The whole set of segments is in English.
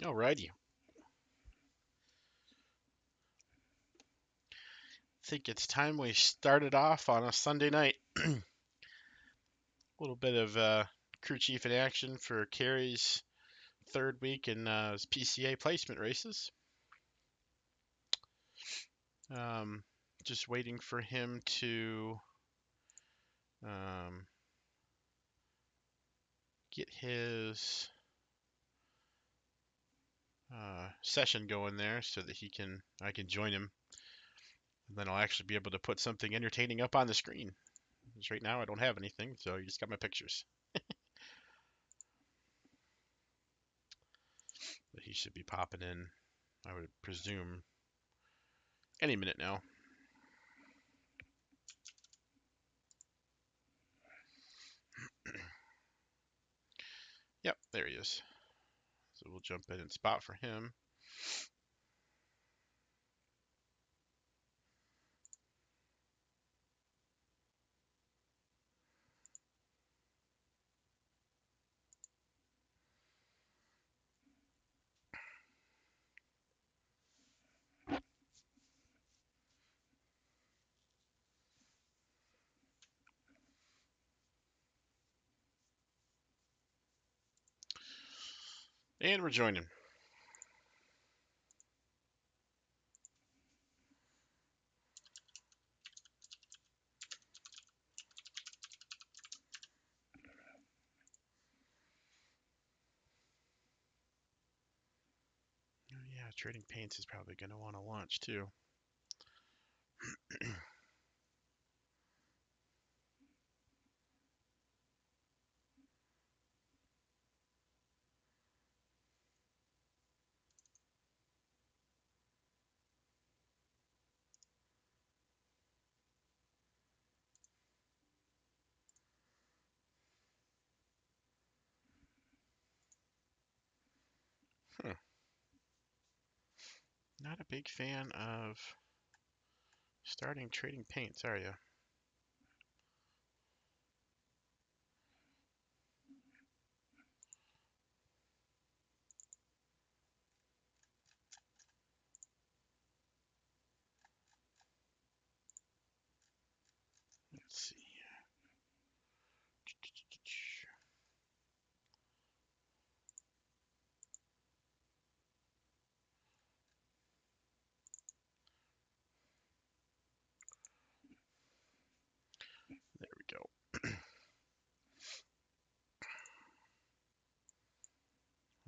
Alrighty. I think it's time we started off on a Sunday night. A little bit of crew chief in action for Carey's third week in his PCA placement races. Um, just waiting for him to um, get his session going there so that I can join him, and then I'll actually be able to put something entertaining up on the screen. Because right now I don't have anything, so you just got my pictures. But he should be popping in, I would presume, any minute now. Yep, there he is. So we'll jump in and spot for him. And we're joining. Oh, yeah, Trading Paints is probably going to want to launch too. Huh. Not a big fan of starting Trading Paints, are you? Let's see. There we go.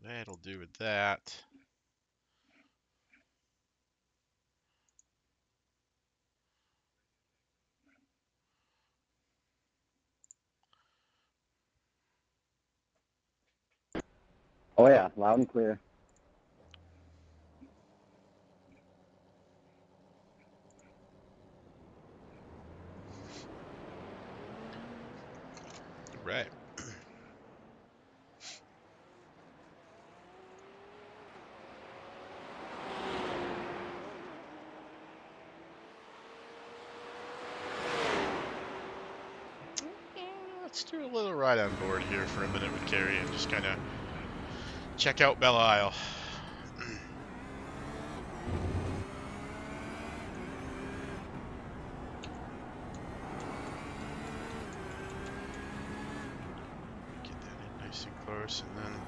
That'll do with that. Oh yeah, loud and clear. Right. Let's do a little ride on board here for a minute with Carey and just kind of check out Belle Isle. Get that in nice and close, and then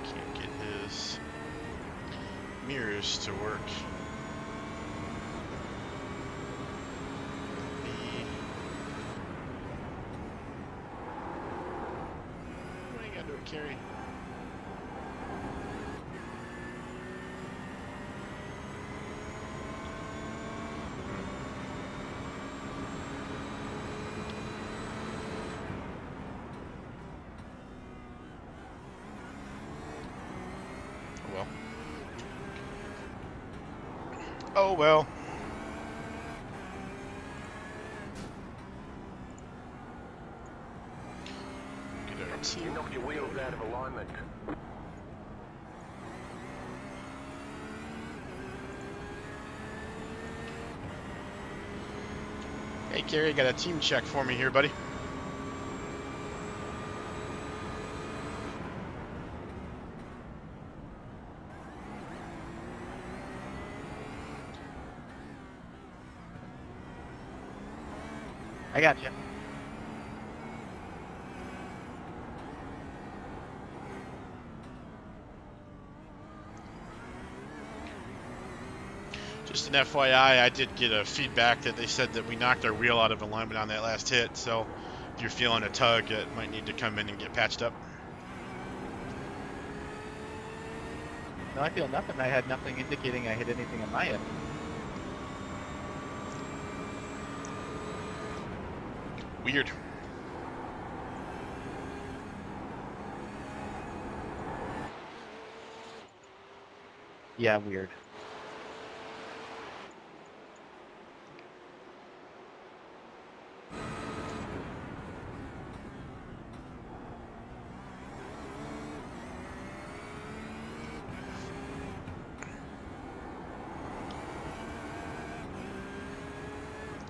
can't get his mirrors to work. Carey? Oh well. Oh well. Get our team. You knocked your wheels out of alignment. Hey, Carey, got a team check for me here, buddy. I got you. Just an FYI, I did get a feedback that they said that we knocked our wheel out of alignment on that last hit, so if you're feeling a tug, it might need to come in and get patched up. No, I feel nothing. I had nothing indicating I hit anything on my end. Weird. Yeah, weird.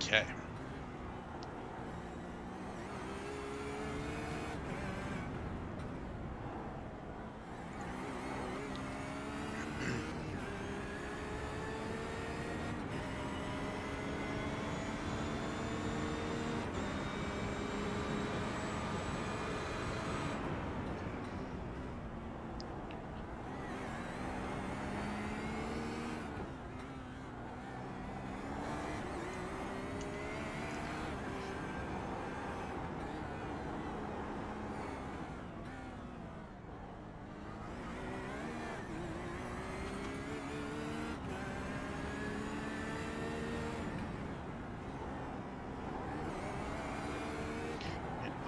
Okay.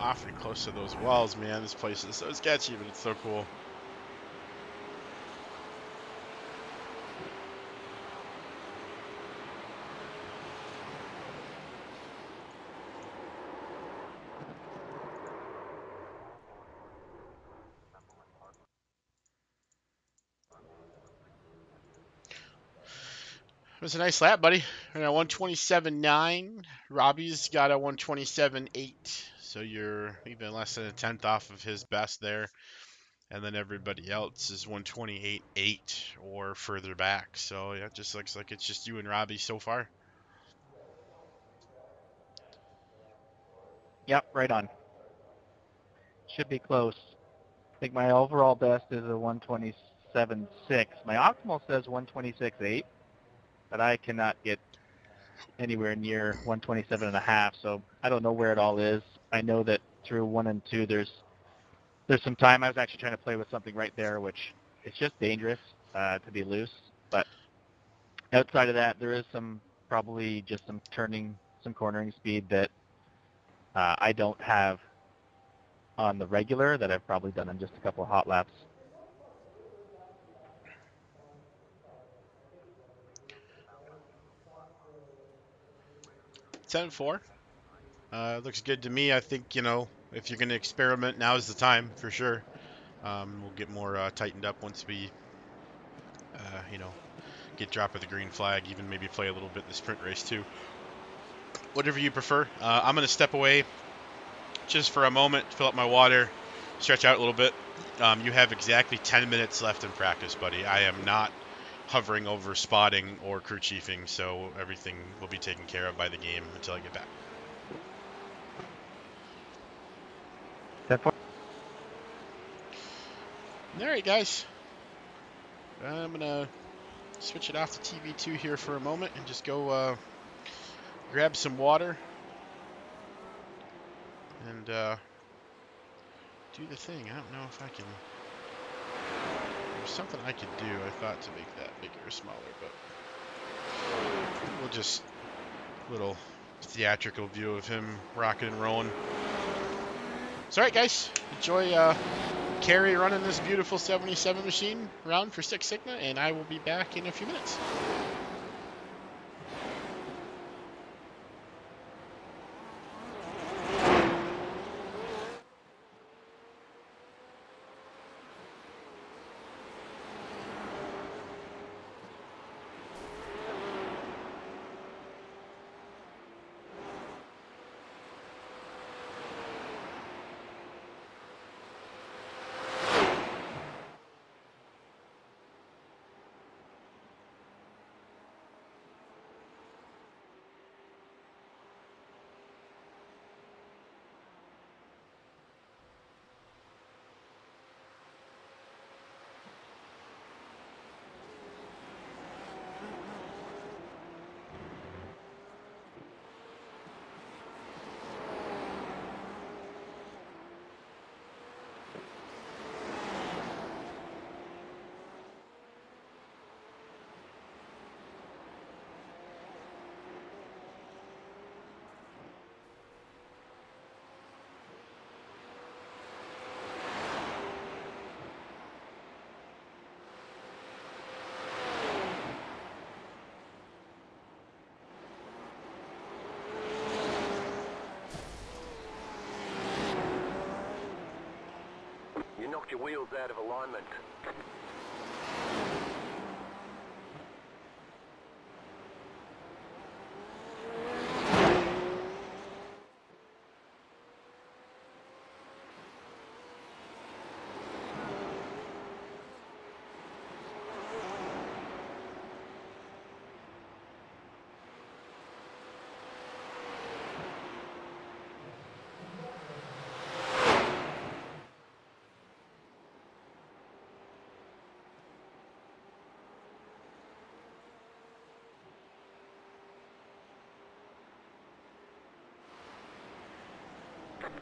Awfully close to those walls, man. This place is so sketchy, but it's so cool. It was a nice lap, buddy. And a 127.9. Robbie's got a 127.8. So you're even less than a tenth off of his best there. And then everybody else is 128.8 or further back. So yeah, it just looks like it's just you and Robbie so far. Yep, right on. Should be close. I think my overall best is a 127.6. My optimal says 126.8, but I cannot get anywhere near 127.5, so I don't know where it all is. I know that through 1 and 2 there's some time. I was actually trying to play with something right there, which it's just dangerous to be loose. But outside of that, there is probably just some cornering speed that I don't have on the regular that I've probably done in just a couple of hot laps. Ten four. Looks good to me. I think, if you're going to experiment, now's the time for sure. We'll get more tightened up once we, get drop of the green flag, even maybe play a little bit in the sprint race too. Whatever you prefer. I'm going to step away just for a moment, fill up my water, stretch out a little bit. You have exactly 10 minutes left in practice, buddy. I am not hovering over spotting or crew chiefing, so everything will be taken care of by the game until I get back. All right, guys. I'm going to switch it off to TV2 here for a moment and just go grab some water and do do the thing. I don't know if I can. There's something I could do, I thought, to make that bigger or smaller, but we'll just little theatrical view of him rocking and rolling. So, alright, guys, enjoy Carey running this beautiful 77 machine around for Six Sigma, and I will be back in a few minutes. You knocked your wheels out of alignment.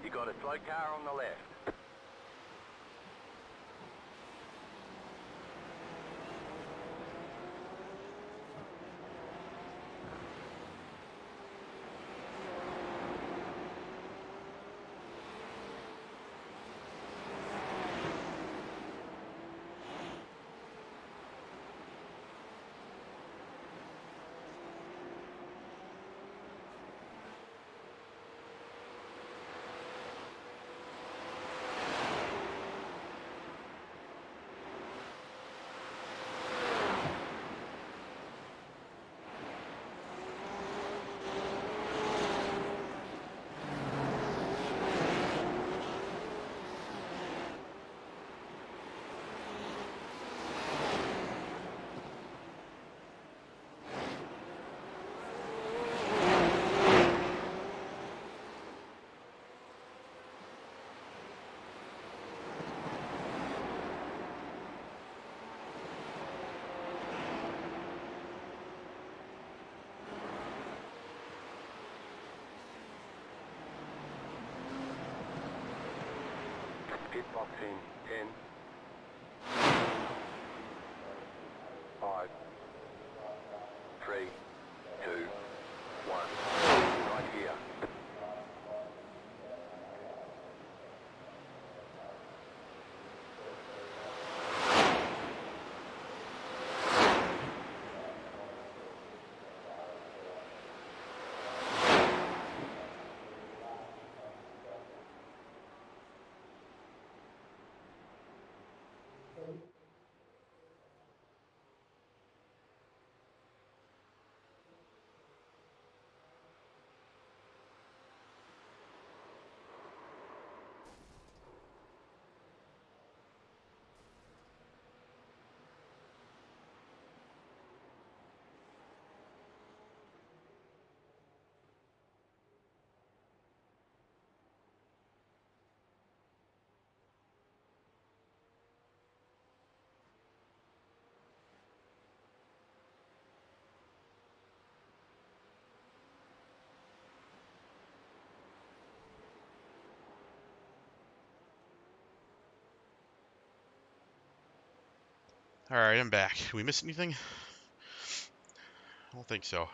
You got a slow car on the left. Pit box in 10, 5, 3, 2, 1. Right here. All right, I'm back. Did we miss anything? I don't think so.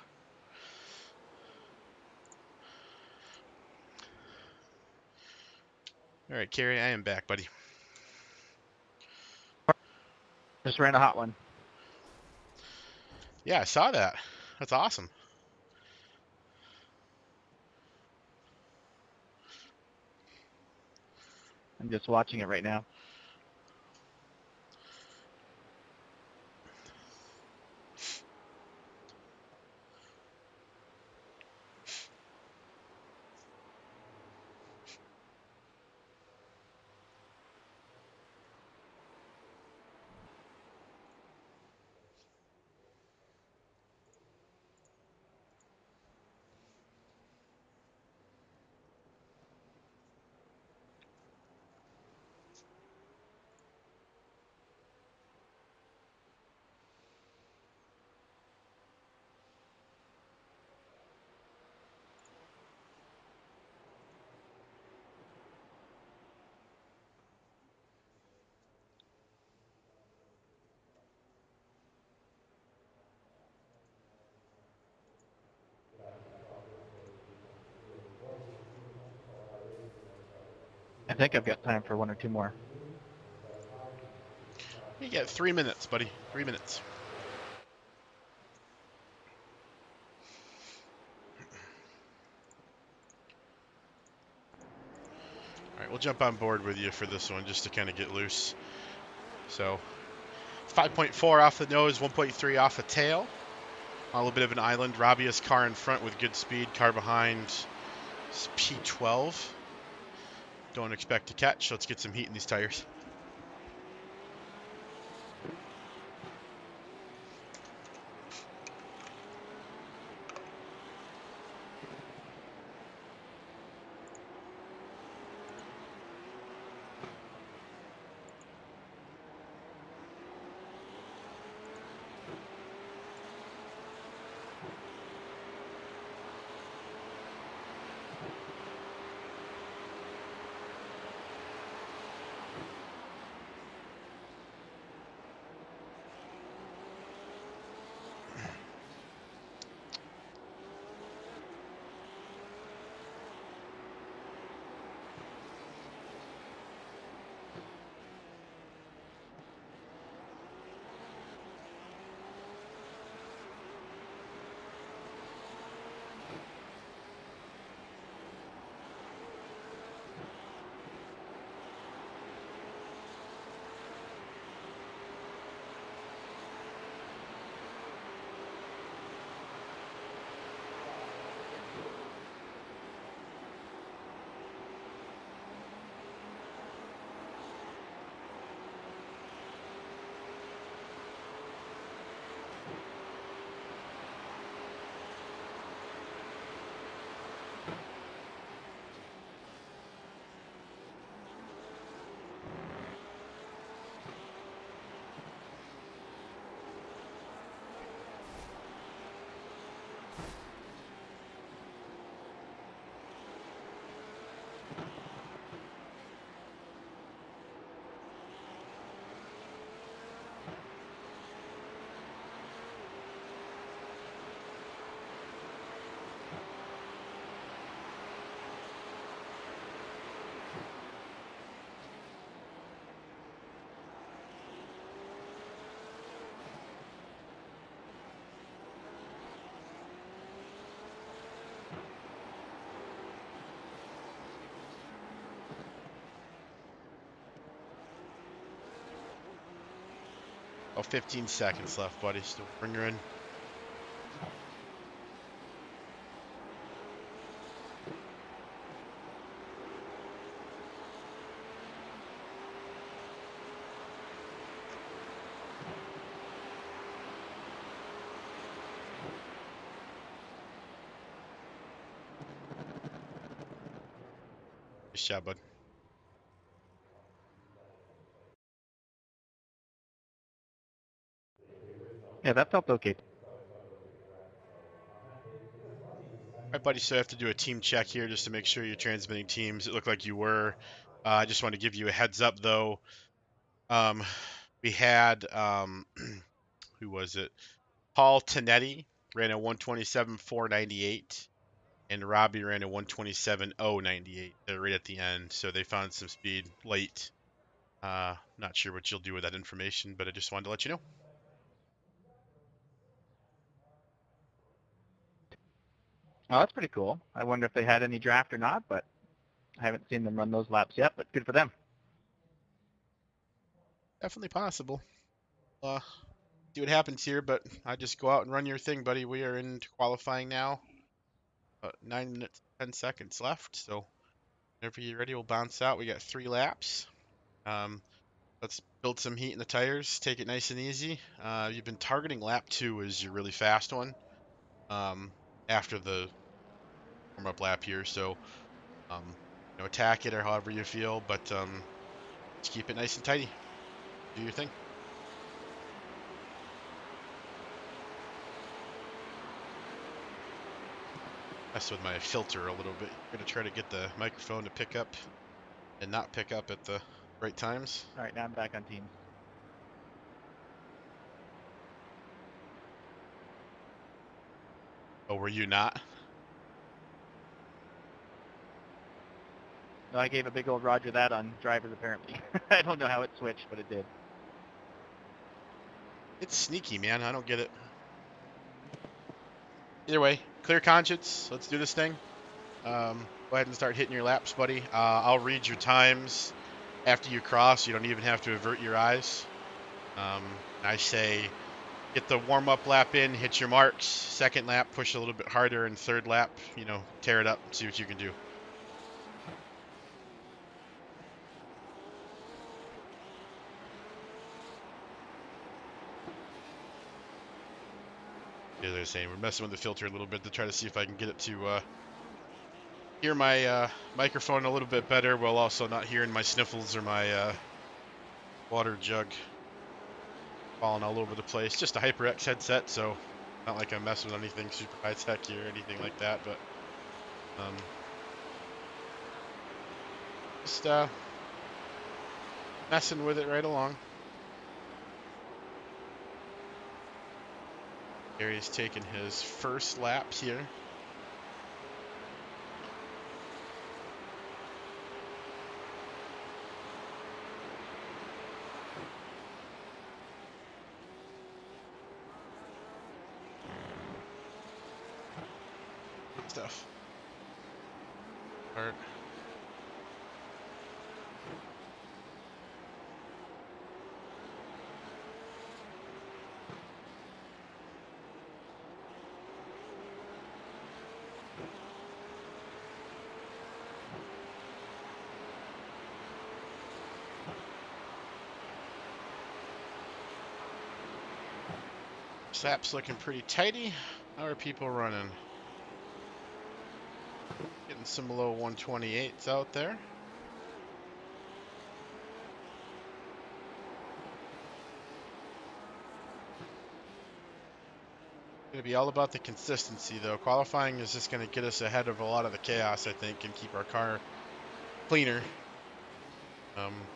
All right, Carey, I am back, buddy. Just ran a hot one. Yeah, I saw that. That's awesome. I'm just watching it right now. I think I've got time for one or two more. You got 3 minutes, buddy. 3 minutes. All right, we'll jump on board with you for this one just to kind of get loose. So 5.4 off the nose, 1.3 off the tail. A little bit of an island. Rabia's car in front with good speed. Car behind is P12. Don't expect to catch. Let's get some heat in these tires. Oh, 15 seconds left, buddy. Still bring her in. Nice job, bud. Yeah, that felt okay. All right, buddy. So I have to do a team check here just to make sure you're transmitting teams. It looked like you were. I just want to give you a heads up, though. We had who was it? Paul Tanetti ran a 127.498, and Robbie ran a 127.098. They're right at the end, so they found some speed late. Not sure what you'll do with that information, but I just wanted to let you know. Oh, that's pretty cool. I wonder if they had any draft or not, but I haven't seen them run those laps yet, but good for them. Definitely possible. See what happens here, but I just go out and run your thing, buddy. We are into qualifying now. 9 minutes, 10 seconds left, so whenever you're ready, we'll bounce out. We got 3 laps. Let's build some heat in the tires, take it nice and easy. You've been targeting lap 2 as your really fast one after the warm-up lap here, so attack it or however you feel, but just keep it nice and tidy. Do your thing. Mess with my filter a little bit. I'm gonna try to get the microphone to pick up and not pick up at the right times. All right, now I'm back on Teams. Oh, were you not? No, I gave a big old Roger that on drivers apparently. I don't know how it switched, but it did. It's sneaky, man. I don't get it. Either way, clear conscience. Let's do this thing. Go ahead and start hitting your laps, buddy. I'll read your times after you cross. You don't even have to avert your eyes. I say get the warm-up lap in, hit your marks. Second lap, push a little bit harder, and third lap, tear it up, see what you can do. Yeah, they're saying we're messing with the filter a little bit to try to see if I can get it to hear my microphone a little bit better while also not hearing my sniffles or my water jug falling all over the place. Just a HyperX headset, so not like I'm messing with anything super high tech here or anything like that, but just messing with it right along. Carey's taking his first laps here. Stuff. Art. Sap's looking pretty tidy. How are people running? Getting some low 128s out there. Going to be all about the consistency, though. Qualifying is just going to get us ahead of a lot of the chaos, I think, and keep our car cleaner.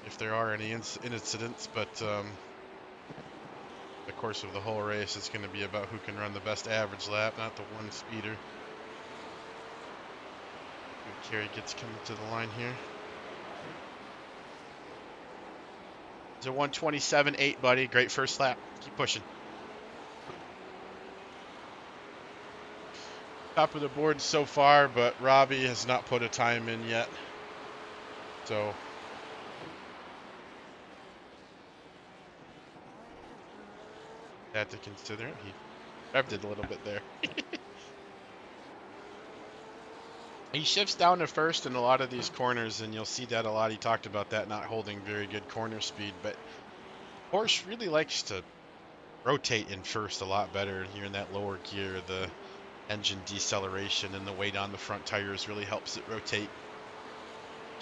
If there are any incidents, but the course of the whole race is going to be about who can run the best average lap, not the one speeder. Carey gets coming to the line here. It's a 127.8, buddy. Great first lap. Keep pushing. Top of the board so far, but Robbie has not put a time in yet. So had to consider it. He revved it a little bit there. He shifts down to first in a lot of these corners, and you'll see that a lot. He talked about that not holding very good corner speed, but Porsche really likes to rotate in first a lot better. You're in that lower gear, the engine deceleration and the weight on the front tires really helps it rotate.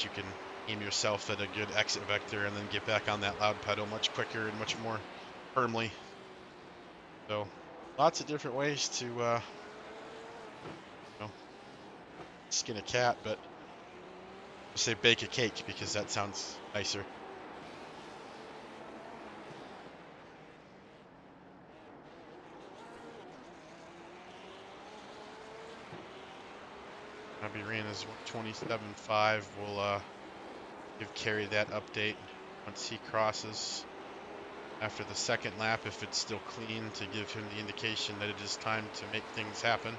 You can aim yourself at a good exit vector and then get back on that loud pedal much quicker and much more firmly. So lots of different ways to skin a cat, but I'll say bake a cake because that sounds nicer. Robbie ran his 127.5. We'll give Carey that update once he crosses after the second lap, if it's still clean, to give him the indication that it is time to make things happen.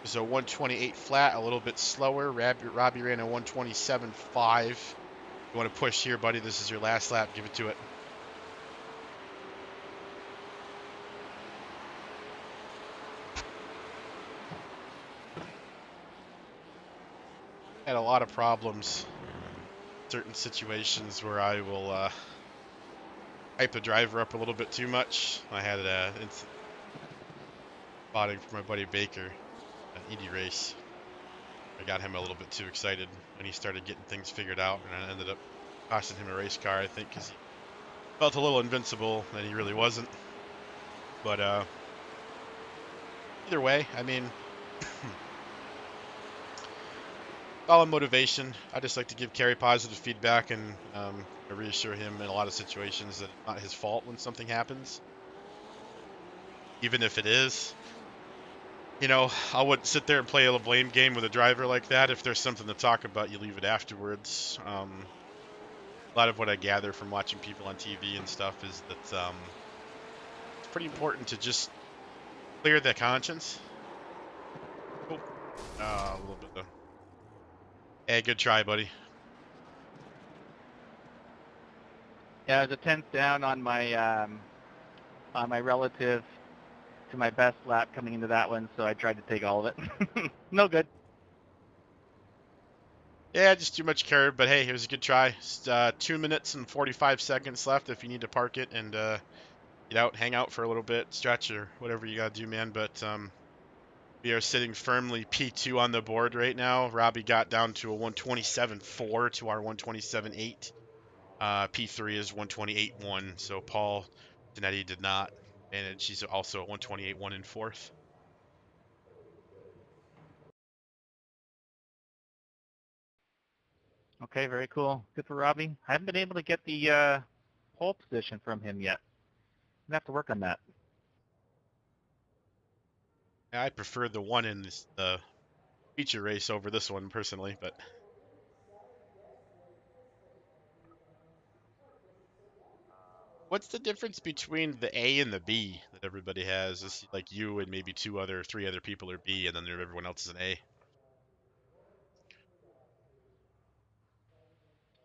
So 128 flat, a little bit slower. Robbie ran a 127.5. You want to push here, buddy. This is your last lap. Give it to it. Had a lot of problems. Certain situations where I will hype the driver up a little bit too much. I had a spotting for my buddy Baker, an Indy race. I got him a little bit too excited when he started getting things figured out, and I ended up costing him a race car, I think, because he felt a little invincible, and he really wasn't. But either way, I mean, all in motivation. I just like to give Carey positive feedback and reassure him in a lot of situations that it's not his fault when something happens, even if it is. You know, I wouldn't sit there and play a blame game with a driver like that. If there's something to talk about, you leave it afterwards. A lot of what I gather from watching people on TV and stuff is that it's pretty important to just clear the conscience. Oh, a little bit though. Hey, good try, buddy. Yeah, it was a tenth down on my relative to my best lap coming into that one, so I tried to take all of it. No good. Yeah, just too much carry, but hey, it was a good try. 2 minutes and 45 seconds left if you need to park it and get out, hang out for a little bit, stretch or whatever you gotta do, man. But we are sitting firmly P2 on the board right now. Robbie got down to a 127.4 to our 127.8. P3 is 128.1, so Paul Zanetti did not manage. He's also at 128.1 in fourth. Okay, very cool. Good for Robbie. I haven't been able to get the pole position from him yet. I'm gonna have to work on that. I prefer the one in the feature race over this one personally, but what's the difference between the A and the B that everybody has? It's like you and maybe three other people are B, and then everyone else is an A.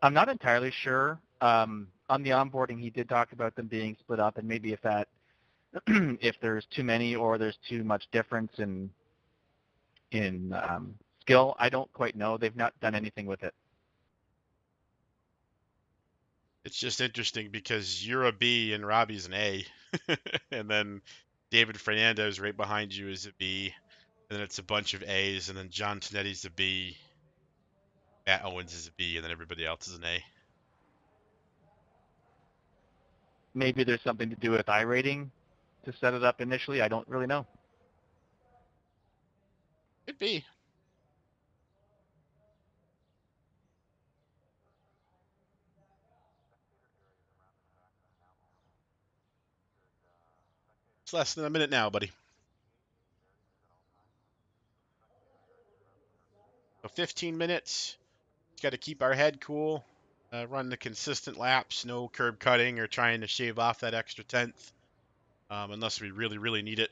I'm not entirely sure. On the onboarding, he did talk about them being split up, and maybe if that, if there's too many or there's too much difference in skill, I don't quite know. They've not done anything with it. It's just interesting because you're a B and Robbie's an A, and then David Fernandez right behind you is a B, and then it's a bunch of A's, and then John Tonetti's a B, Matt Owens is a B, and then everybody else is an A. Maybe there's something to do with iRating to set it up initially. I don't really know. Could be. It's less than a minute now, buddy. So 15 minutes. Got to keep our head cool. Run the consistent laps, no curb cutting or trying to shave off that extra tenth, unless we really, really need it.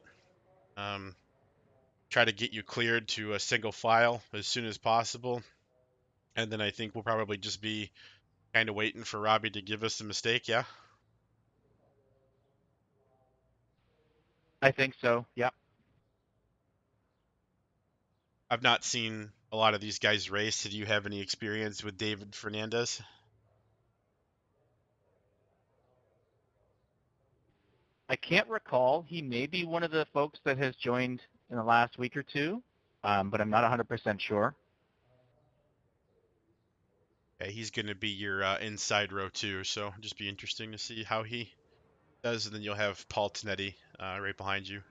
Try to get you cleared to a single file as soon as possible. And then I think we'll probably just be kind of waiting for Robbie to give us a mistake, yeah? I think so. Yeah. I've not seen a lot of these guys race. Did you have any experience with David Fernandez? I can't recall. He may be one of the folks that has joined in the last week or two, but I'm not 100% sure. Yeah, he's going to be your inside row too, so just be interesting to see how he does. And then you'll have Paul Tonetti right behind you.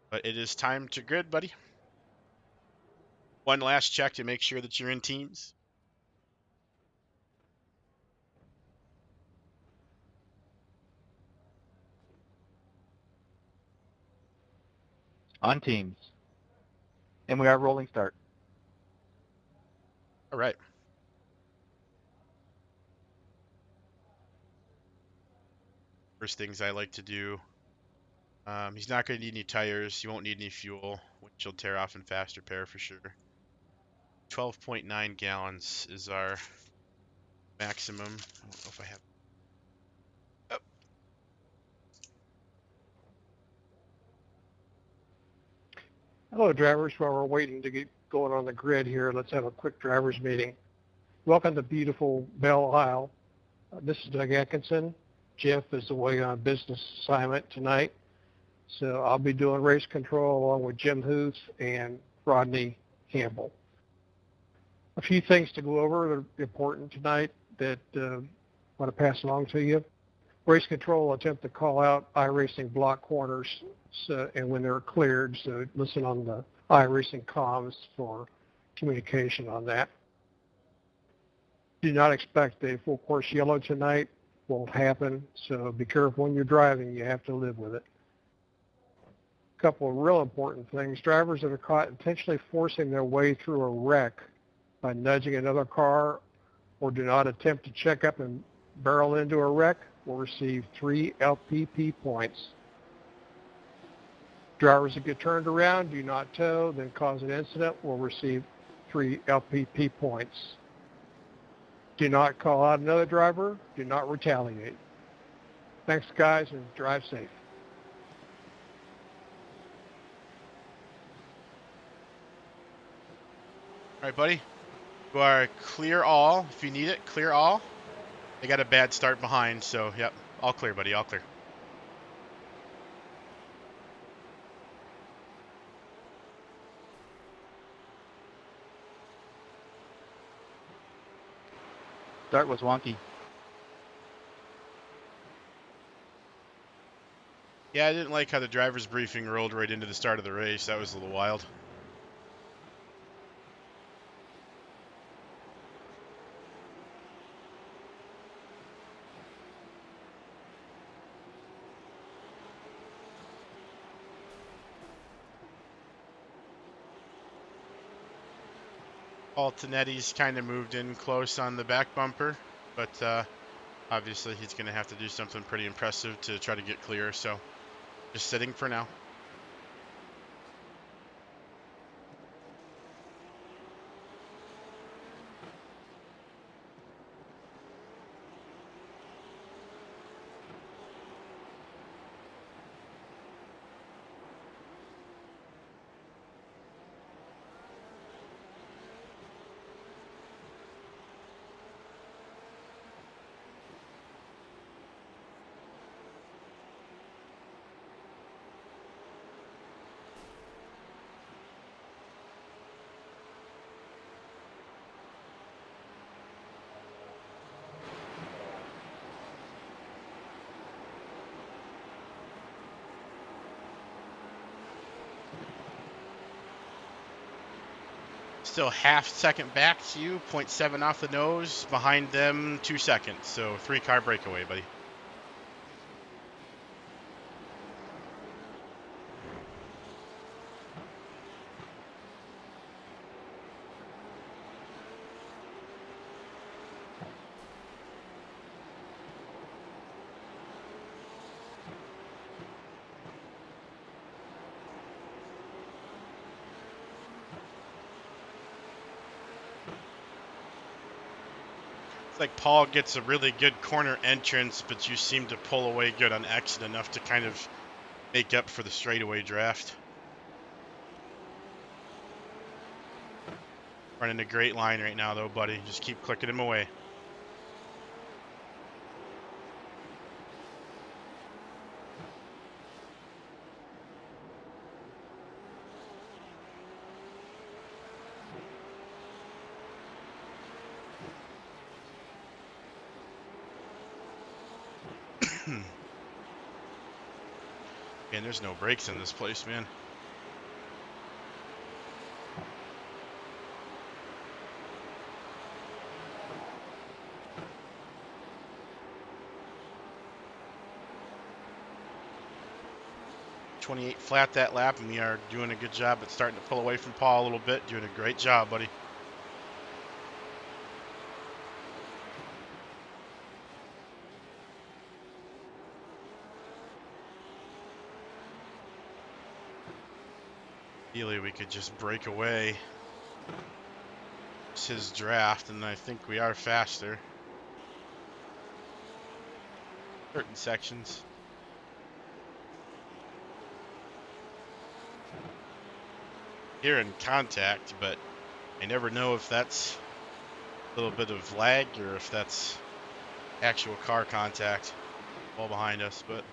But it is time to grid, buddy. One last check to make sure that you're in teams. On teams. And we are rolling start. All right. First things I like to do. He's not going to need any tires. He won't need any fuel. Windshield tear off and fast repair for sure. 12.9 gallons is our maximum. I don't know if I have. Oh, Hello, drivers. While we're waiting to get going on the grid here, let's have a quick drivers meeting. Welcome to beautiful Belle Isle. This is Doug Atkinson. Jeff is away on business assignment tonight, so I'll be doing race control along with Jim Huth and Rodney Campbell. A few things to go over that are important tonight that I want to pass along to you. Race control will attempt to call out iRacing block corners and when they're cleared, so listen on the iRacing comms for communication on that. Do not expect a full course yellow tonight. Won't happen, so be careful when you're driving. You have to live with it. A couple of real important things. Drivers that are caught intentionally forcing their way through a wreck by nudging another car or do not attempt to check up and barrel into a wreck will receive 3 LPP points. Drivers that get turned around, do not tow, then cause an incident will receive 3 LPP points. Do not call out another driver. Do not retaliate. Thanks, guys, and drive safe. all right, buddy. You are clear all. If you need it, clear all. They got a bad start behind, so yep, all clear, buddy, all clear. Start was wonky. Yeah, I didn't like how the driver's briefing rolled right into the start of the race. That was a little wild. Altonetti's kind of moved in close on the back bumper, but obviously he's going to have to do something pretty impressive to try to get clear, so just sitting for now. Still half second back to you, 0.7 off the nose, behind them 2 seconds, so 3-car breakaway, buddy. It's like Paul gets a really good corner entrance, but you seem to pull away good on exit enough to kind of make up for the straightaway draft. Running a great line right now, though, buddy. Just keep clicking him away. Man, there's no brakes in this place, man. 128 flat that lap, and we are doing a good job at starting to pull away from Paul a little bit. Doing a great job, buddy. Ideally, we could just break away. It's his draft, and I think we are faster. Certain sections. Here in contact, but I never know if that's a little bit of lag or if that's actual car contact all behind us, but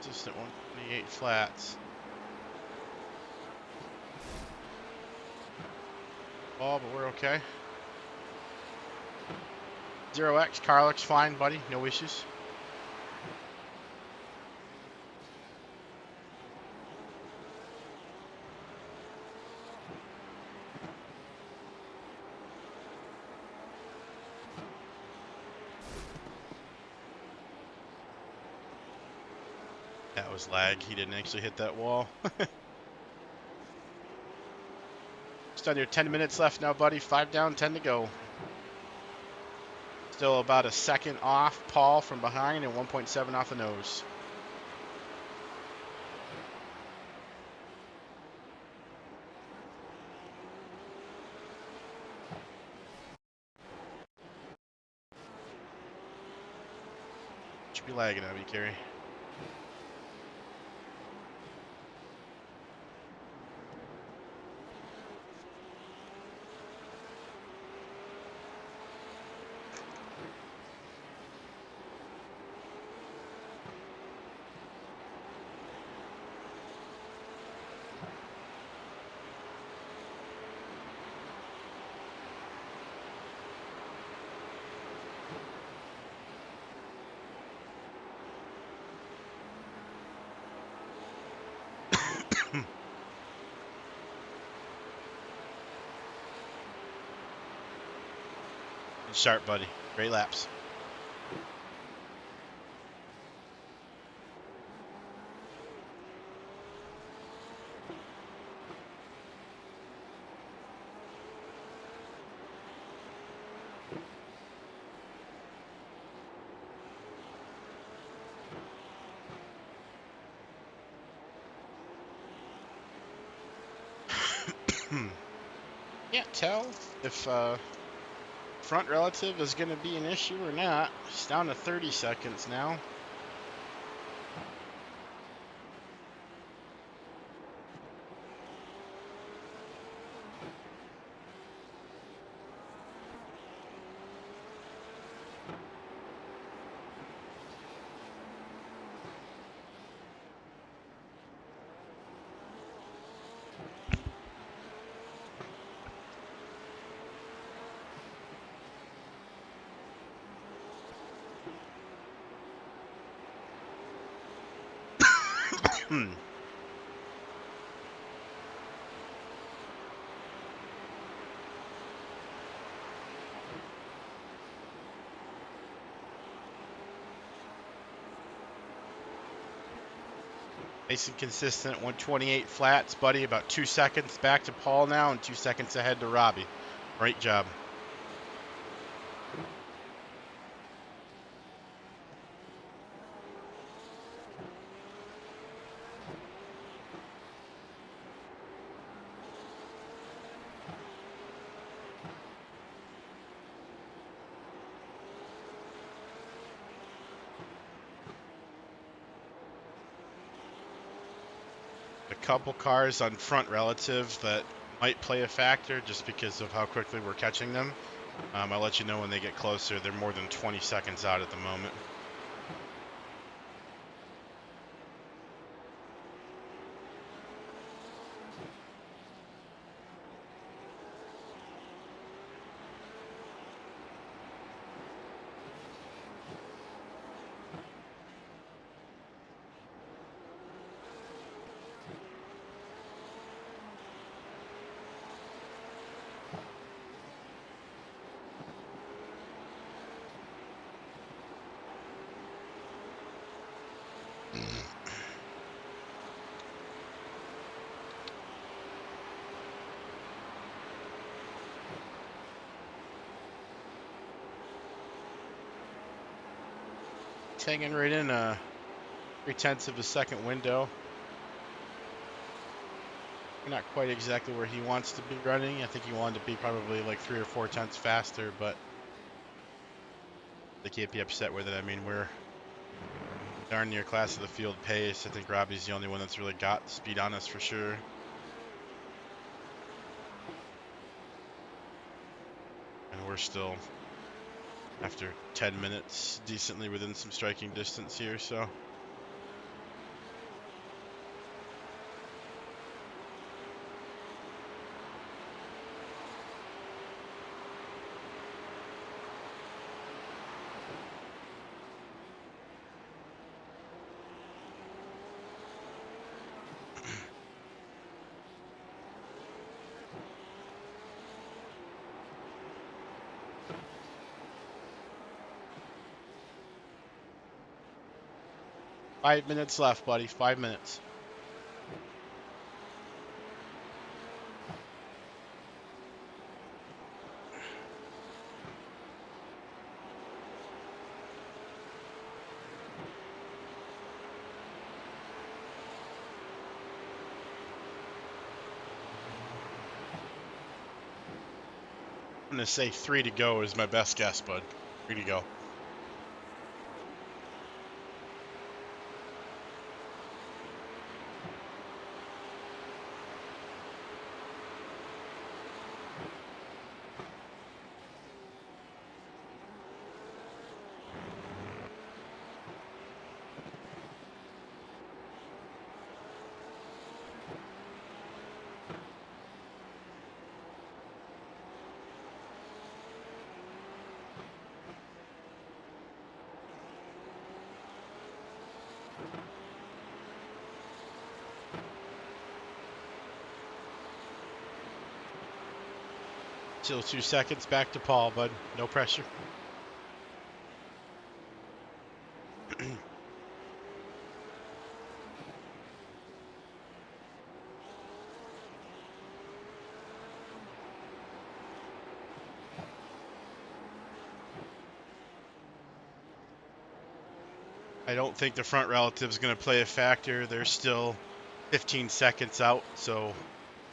just at 128 flats. Oh, but we're okay. 0x, car looks fine, buddy. No issues. That was lag. He didn't actually hit that wall. Just under 10 minutes left now, buddy. 5 down, 10 to go. Still about a second off Paul from behind and 1.7 off the nose. Should be lagging at me, Carey. Sharp, buddy. Great laps. Can't tell if front relative is going to be an issue or not. It's down to 30 seconds now. Nice and consistent, 128 flats, buddy. About 2 seconds back to Paul now and 2 seconds ahead to Robbie. Great job. A couple cars on front relative that might play a factor just because of how quickly we're catching them. I'll let you know when they get closer. They're more than 20 seconds out at the moment. It's hanging right in 3/10 of a second window. Not quite exactly where he wants to be running. I think he wanted to be probably like 3 or 4 tenths faster, but they can't be upset with it. I mean, we're darn near class of the field pace. I think Robbie's the only one that's really got speed on us for sure. And we're still, after 10 minutes, decently within some striking distance here, so. Five minutes left, buddy. 5 minutes. I'm going to say 3 to go is my best guess, bud. 3 to go. Still 2 seconds. Back to Paul, bud. No pressure. I don't think the front relative is going to play a factor. They're still 15 seconds out, so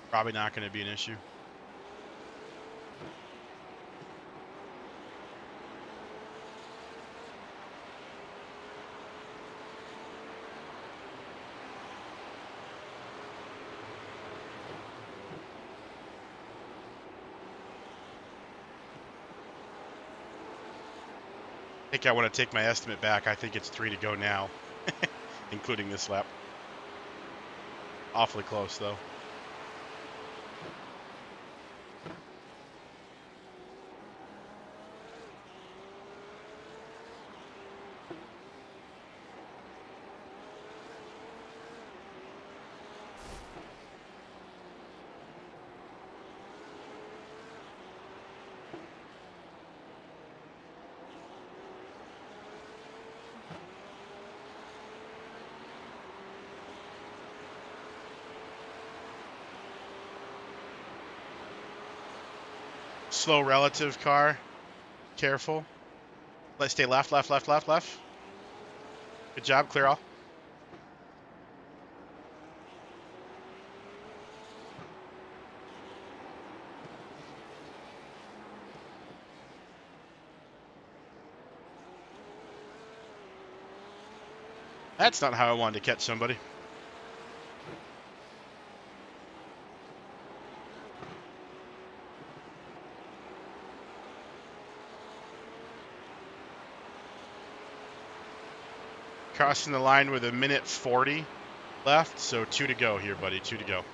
probably not going to be an issue. I think I want to take my estimate back. I think it's 3 to go now, including this lap. Awfully close, though. Slow relative car. Careful. Let's stay left, left, left, left, left. Good job. Clear all. That's not how I wanted to catch somebody. crossing the line with 1:40 left, so 2 to go here, buddy. 2 to go.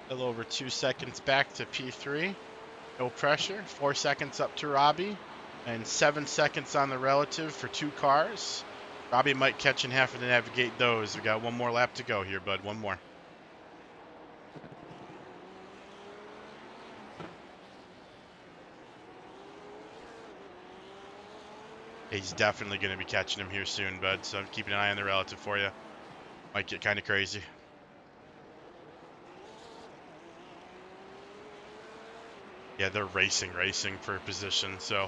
A little over 2 seconds back to P3. No pressure. 4 seconds up to Robbie. And 7 seconds on the relative for 2 cars. Robbie might catch and have to navigate those. We got 1 more lap to go here, bud. 1 more. He's definitely going to be catching him here soon, bud. So I'm keeping an eye on the relative for you. Might get kind of crazy. Yeah, they're racing for position, so.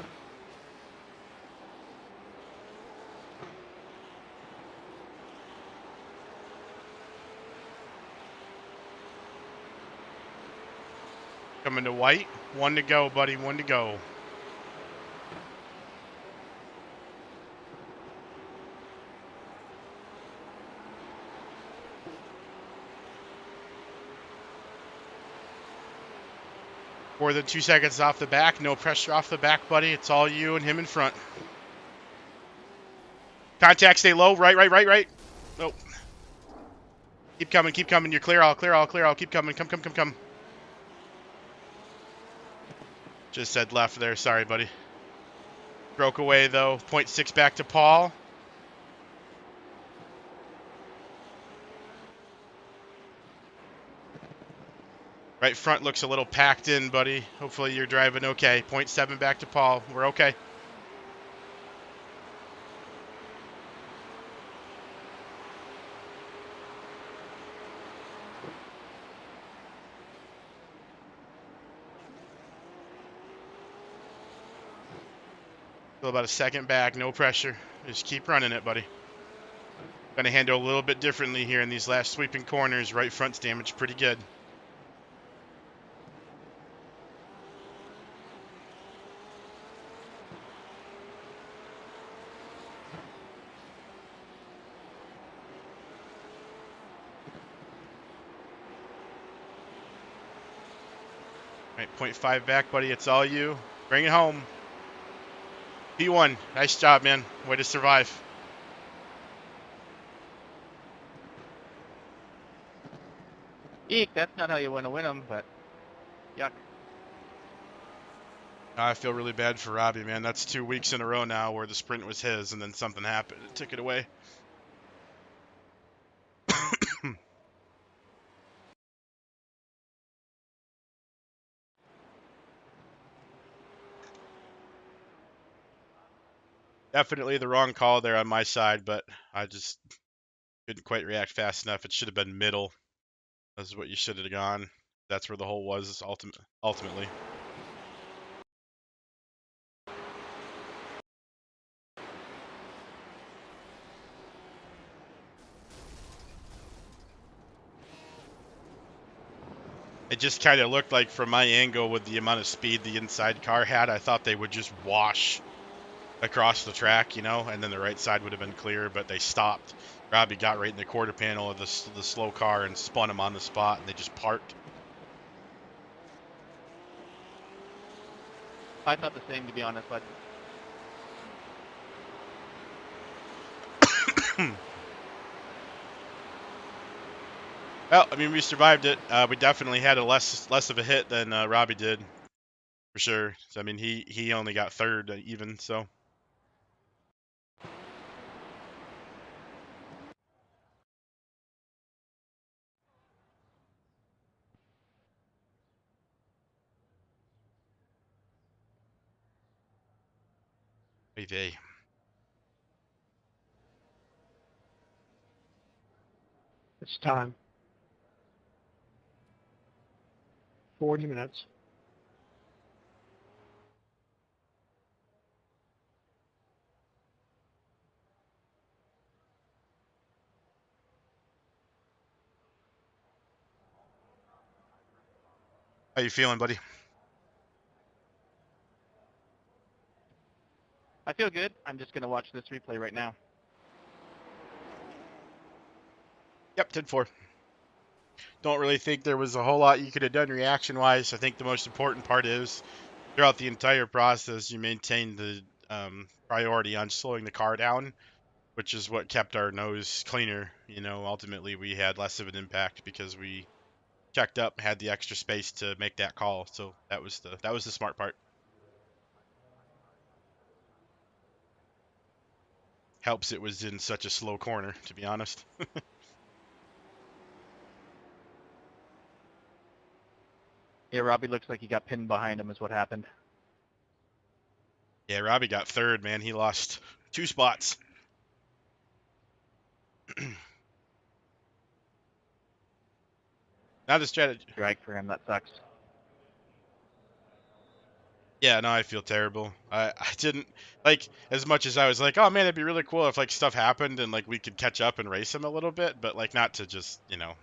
Coming to white. 1 to go, buddy. 1 to go. More than 2 seconds off the back. No pressure off the back, buddy. It's all you and him in front. Contact, stay low. Right. Nope. Keep coming. You're clear all. Keep coming. Come. Just said left there. Sorry, buddy. Broke away, though. 0.6 back to Paul. Right front looks a little packed in, buddy. Hopefully you're driving okay. 0.7 back to Paul. We're okay. Still about a second back. No pressure. Just keep running it, buddy. Gonna handle a little bit differently here in these last sweeping corners. Right front's damaged pretty good. Right, 0.5 back, buddy. It's all you. Bring it home. P1. Nice job, man. Way to survive. Eek, that's not how you want to win them, but yuck. I feel really bad for Robbie, man. That's 2 weeks in a row now where the sprint was his and then something happened. It took it away. Definitely the wrong call there on my side, but I just couldn't quite react fast enough. It should have been middle. That's what you should have gone. That's where the hole was ultimately. It just kind of looked like from my angle with the amount of speed the inside car had, I thought they would just wash across the track, you know, and then the right side would have been clear, but they stopped. Robbie got right in the quarter panel of the slow car and spun him on the spot, and they just parked. I thought the same, to be honest, but Well, I mean, we survived it. We definitely had a less of a hit than Robbie did, for sure. So, I mean, he only got third even, so. Hey. It's time. 40 minutes. How you feeling, buddy? I feel good. I'm just going to watch this replay right now. Yep, 10-4. Don't really think there was a whole lot you could have done reaction-wise. I think the most important part is throughout the entire process, you maintained the priority on slowing the car down, which is what kept our nose cleaner. You know, ultimately we had less of an impact because we checked up, had the extra space to make that call. So that was the smart part. Helps it was in such a slow corner, to be honest. Yeah, Robbie looks like he got pinned behind him is what happened. Yeah, Robbie got third, man. He lost 2 spots. Now the strategy. Drag for him. That sucks. Yeah, no, I feel terrible. I didn't like as much as I was like, oh man, it'd be really cool if like stuff happened and like we could catch up and race him a little bit, but like not to just, you know,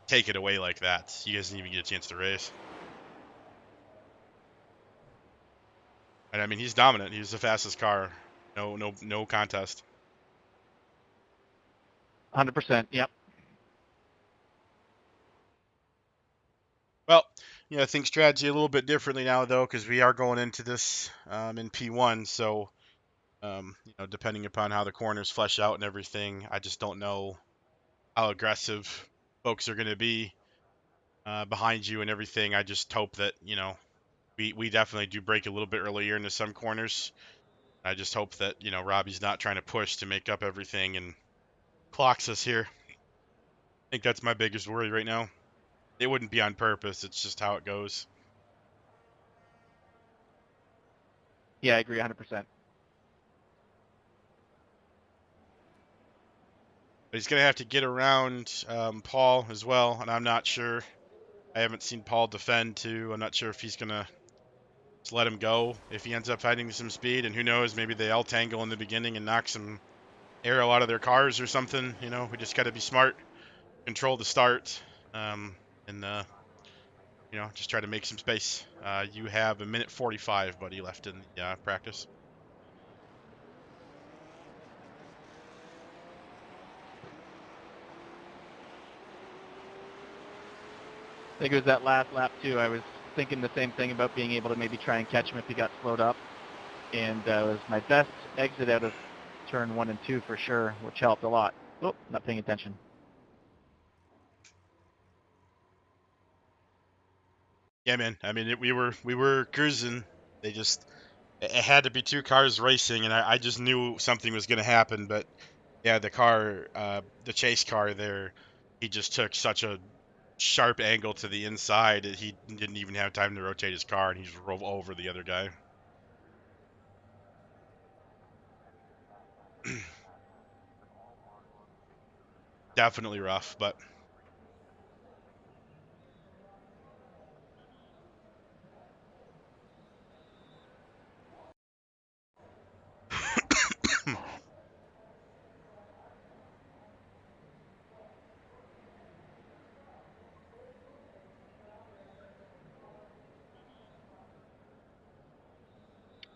take it away like that. You guys didn't even get a chance to race. And I mean, he's dominant. He's the fastest car. No contest. 100%. Yep. Well, you know, I think strategy a little bit differently now though, because we are going into this in P1. So, you know, depending upon how the corners flesh out and everything, I just don't know how aggressive folks are going to be behind you and everything. I just hope that, you know, we definitely do break a little bit earlier into some corners. I just hope that, you know, Robbie's not trying to push to make up everything and clocks us here. I think that's my biggest worry right now. It wouldn't be on purpose. It's just how it goes. Yeah, I agree 100%. But he's going to have to get around Paul as well, and I'm not sure. I haven't seen Paul defend too. I'm not sure if he's going to just let him go if he ends up finding some speed, and who knows, maybe they all tangle in the beginning and knock some aero out of their cars or something. You know, we just got to be smart, control the start, and you know, just try to make some space. You have 1:45, buddy, left in the practice. I think it was that last lap too. I was thinking the same thing about being able to maybe try and catch him if he got slowed up. And it was my best exit out of turn 1 and 2 for sure, which helped a lot. Oh, not paying attention. Yeah, man. I mean, we were cruising. They just it had to be 2 cars racing, and I just knew something was going to happen. But yeah, the car, the chase car there, he just took such a sharp angle to the inside that he didn't even have time to rotate his car, and he just drove over the other guy. Definitely rough, but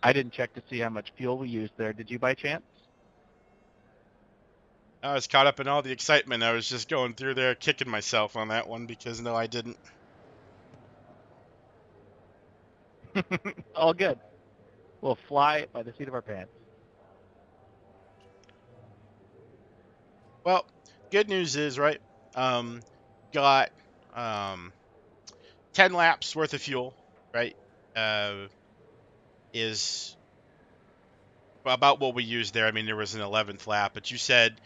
I didn't check to see how much fuel we used there. Did you by chance? I was caught up in all the excitement. I was just going through there kicking myself on that one because no, I didn't. All good. We'll fly by the seat of our pants. Well, good news is, right, um, got um, 10 laps worth of fuel, right, is about what we used there. I mean, there was an 11th lap, but you said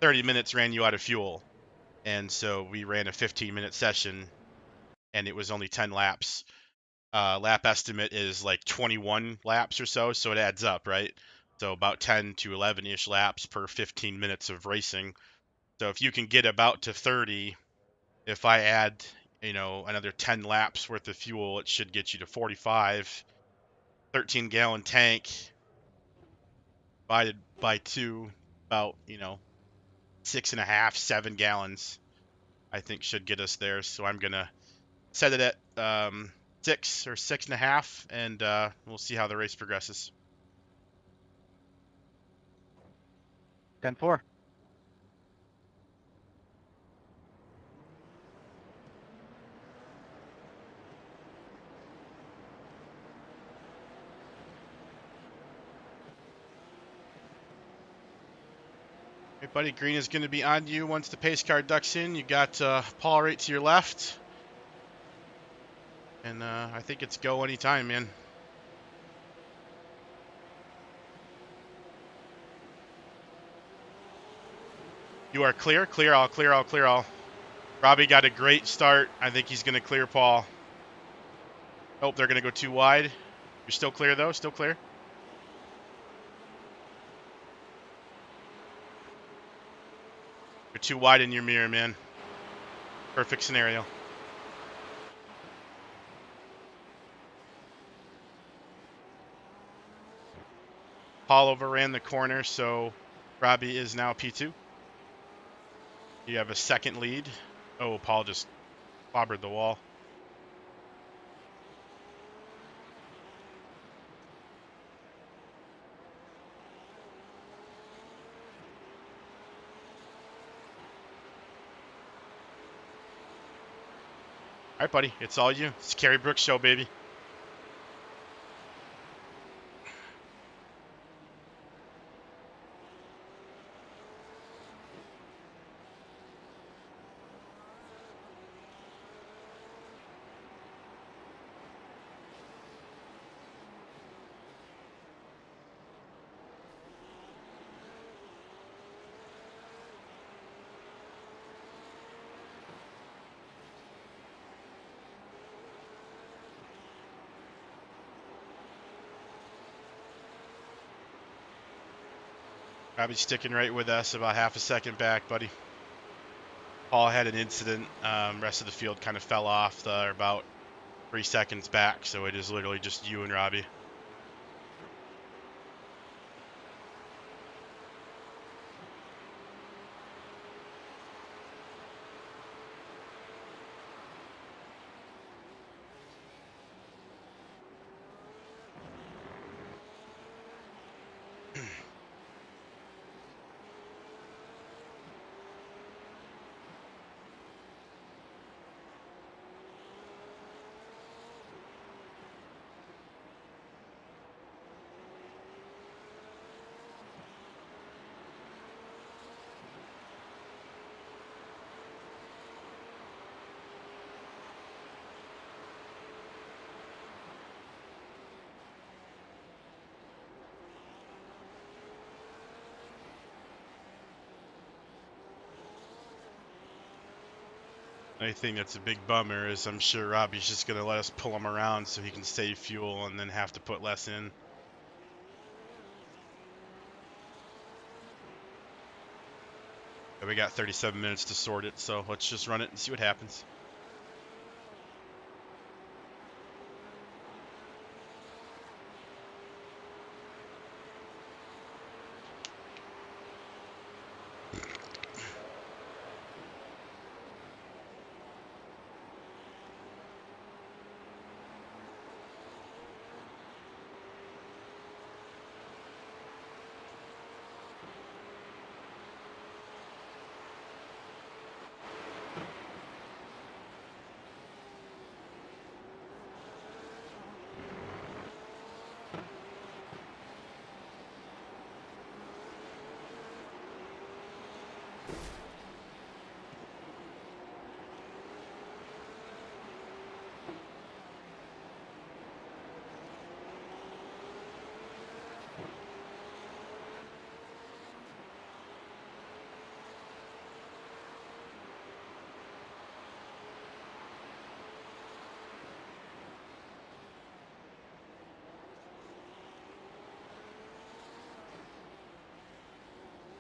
30 minutes ran you out of fuel. And so we ran a 15-minute session, and it was only 10 laps. Lap estimate is like 21 laps or so it adds up, right? So about 10 to 11-ish laps per 15 minutes of racing. So if you can get about to 30, if I add, you know, another 10 laps worth of fuel, it should get you to 45. 13-gallon tank divided by 2, about, you know, 6.5, 7 gallons, I think should get us there. So I'm gonna set it at 6 or 6.5, and we'll see how the race progresses. 10-4. Hey, buddy, green is going to be on you once the pace car ducks in. You got Paul right to your left. And I think it's go anytime, man. You are clear. Clear all, clear all, clear all. Robbie got a great start. I think he's going to clear Paul. Oh, they're going to go too wide. You're still clear, though? Still clear? You're too wide in your mirror, man. Perfect scenario. Paul overran the corner, so Robbie is now P2. You have a second lead. Oh, Paul just clobbered the wall. All right, buddy. It's all you. It's Carey Brooks show, baby. Robbie's sticking right with us, about half a second back, buddy. Paul had an incident. Rest of the field kind of fell off. They're about 3 seconds back, so it is literally just you and Robbie. The thing that's a big bummer is I'm sure Robbie's just going to let us pull him around so he can save fuel and then have to put less in. But we got 37 minutes to sort it, so let's just run it and see what happens.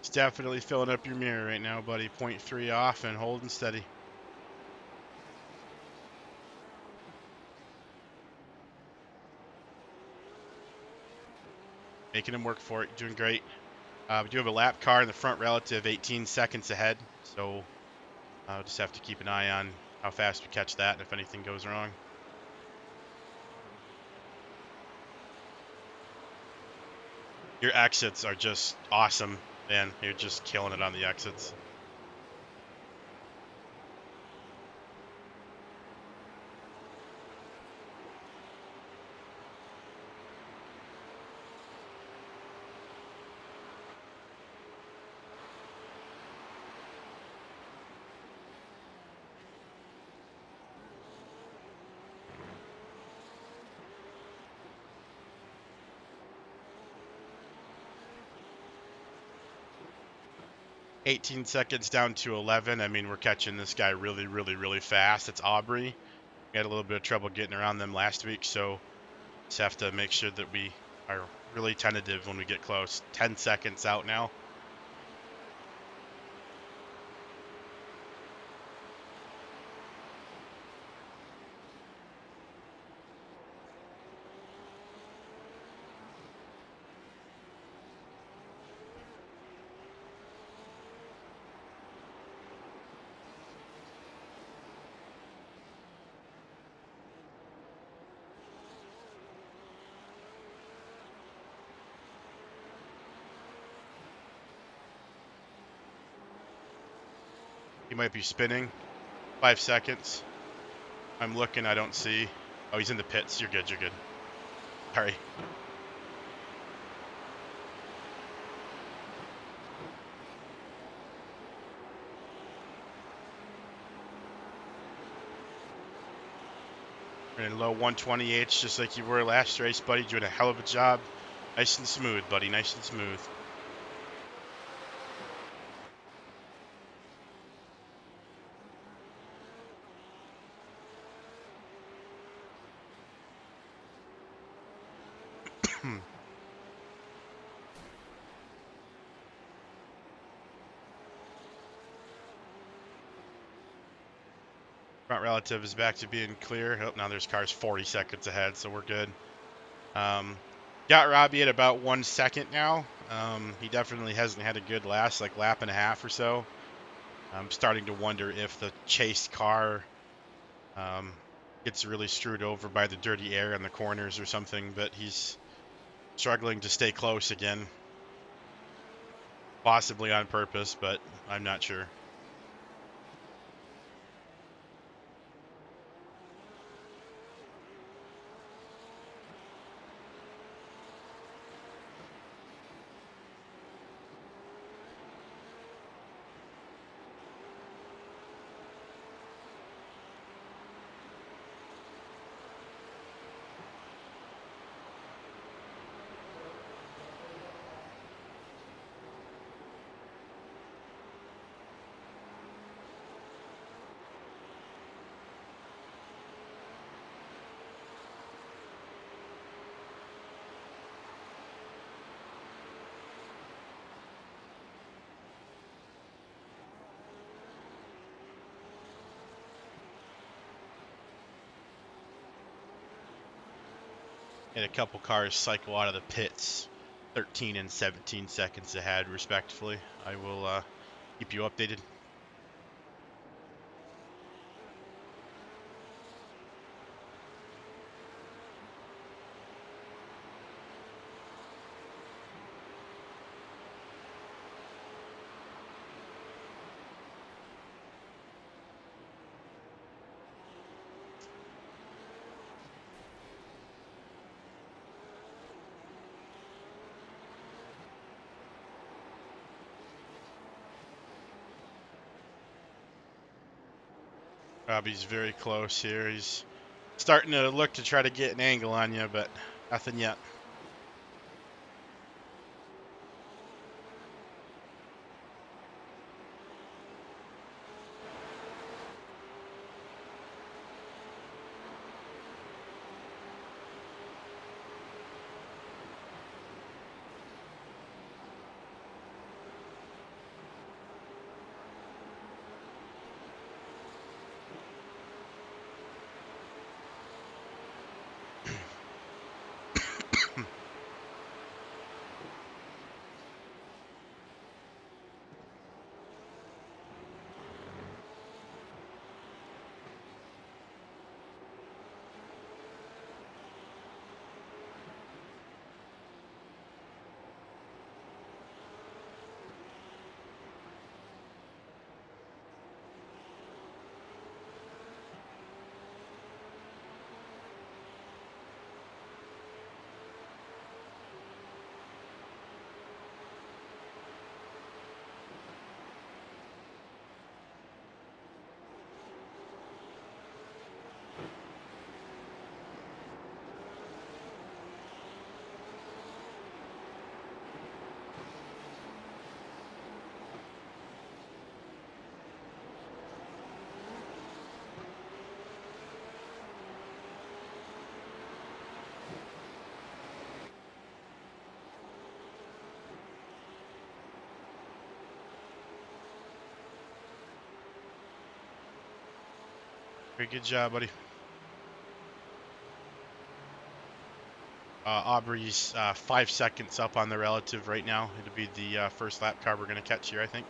It's definitely filling up your mirror right now, buddy. 0.3 off and holding steady. Making him work for it. Doing great. We do have a lap car in the front relative 18 seconds ahead, so I'll just have to keep an eye on how fast we catch that and if anything goes wrong. Your exits are just awesome, man. You're just killing it on the exits. $18 down to 11. I mean, we're catching this guy really, really, really fast. It's Aubrey. We had a little bit of trouble getting around them last week, so just have to make sure that we are really tentative when we get close. 10 seconds out now. He might be spinning. 5 seconds. I'm looking, I don't see. Oh, he's in the pits. You're good, you're good. Sorry. We're in low 120H just like you were last race, buddy. Doing a hell of a job. Nice and smooth, buddy. Nice and smooth. Front relative is back to being clear. Oh, now there's cars 40 seconds ahead, so we're good. Got Robbie at about 1 second now. He definitely hasn't had a good last like lap and a half or so. I'm starting to wonder if the chased car gets really screwed over by the dirty air in the corners or something, but he's struggling to stay close again. Possibly on purpose, but I'm not sure. And a couple cars cycle out of the pits 13 and 17 seconds ahead, respectively. I will keep you updated. Robbie's very close here. He's starting to look to try to get an angle on you, but nothing yet. Very good job, buddy. Aubrey's 5 seconds up on the relative right now. It'll be the first lap car we're going to catch here, I think.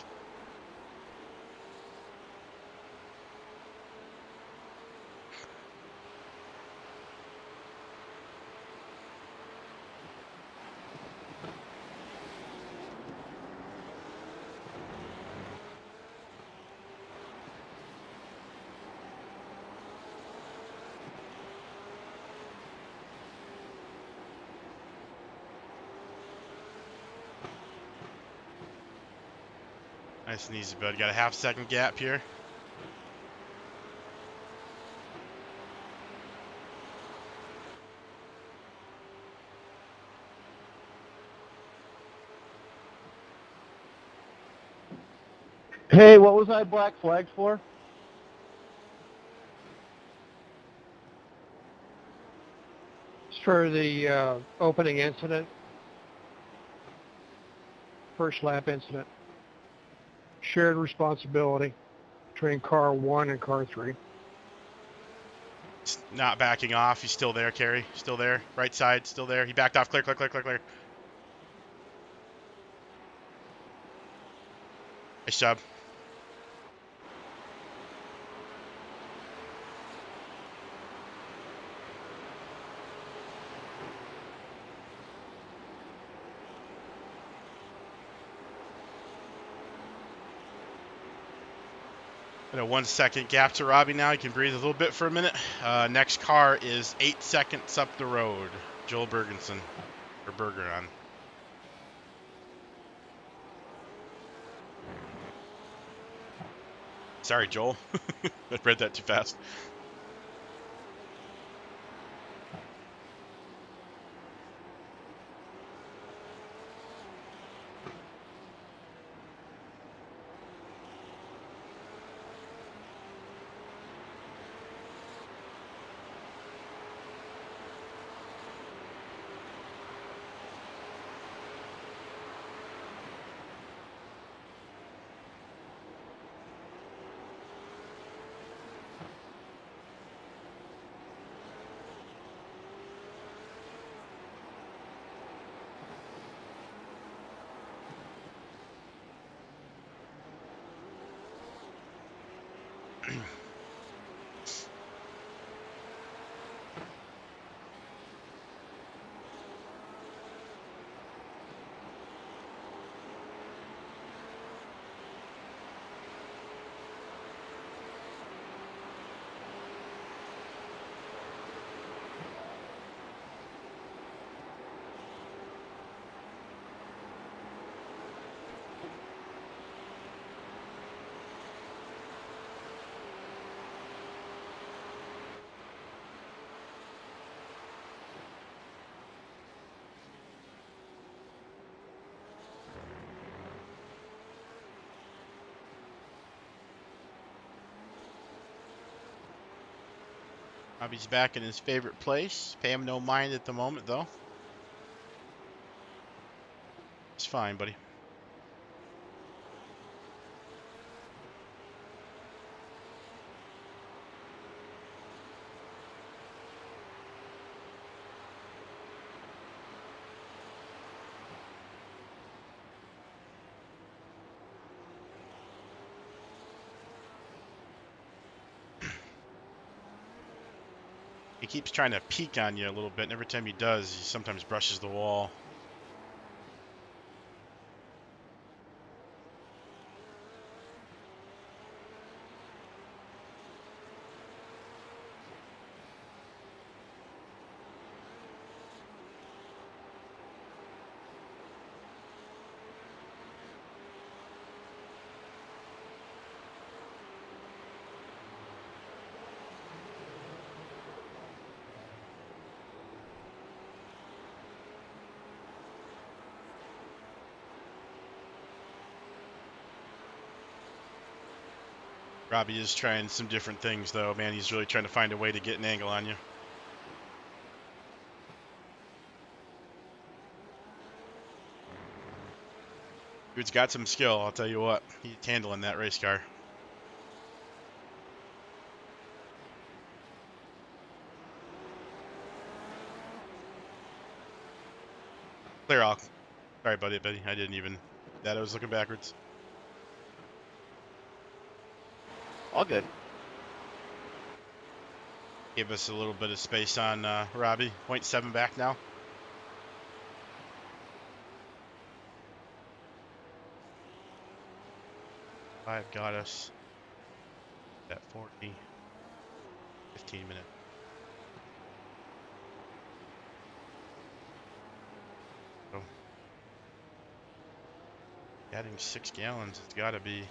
Nice and easy, bud. Got a half-second gap here. Hey, what was I black flagged for? It's for the opening incident, first lap incident. Shared responsibility between car 1 and car 3. It's not backing off. He's still there, Carey. Still there. Right side, still there. He backed off. Clear, clear, clear, clear, clear. Nice job. Got a 1 second gap to Robbie now. He can breathe a little bit for a minute. Next car is 8 seconds up the road. Joel Bergenson, or Bergeron. Sorry, Joel. I read that too fast. Robbie's back in his favorite place. Pay him no mind at the moment, though. It's fine, buddy. He keeps trying to peek on you a little bit, and every time he does, he sometimes brushes the wall. Robbie is trying some different things, though. Man, he's really trying to find a way to get an angle on you. Dude's got some skill, I'll tell you what. He's handling that race car. Clear all. Sorry, buddy. I didn't even. That I was looking backwards. All good. Gave us a little bit of space on Robbie. 0.7 back now. Five got us at 40. 15 minutes. So adding 6 gallons, it's got to be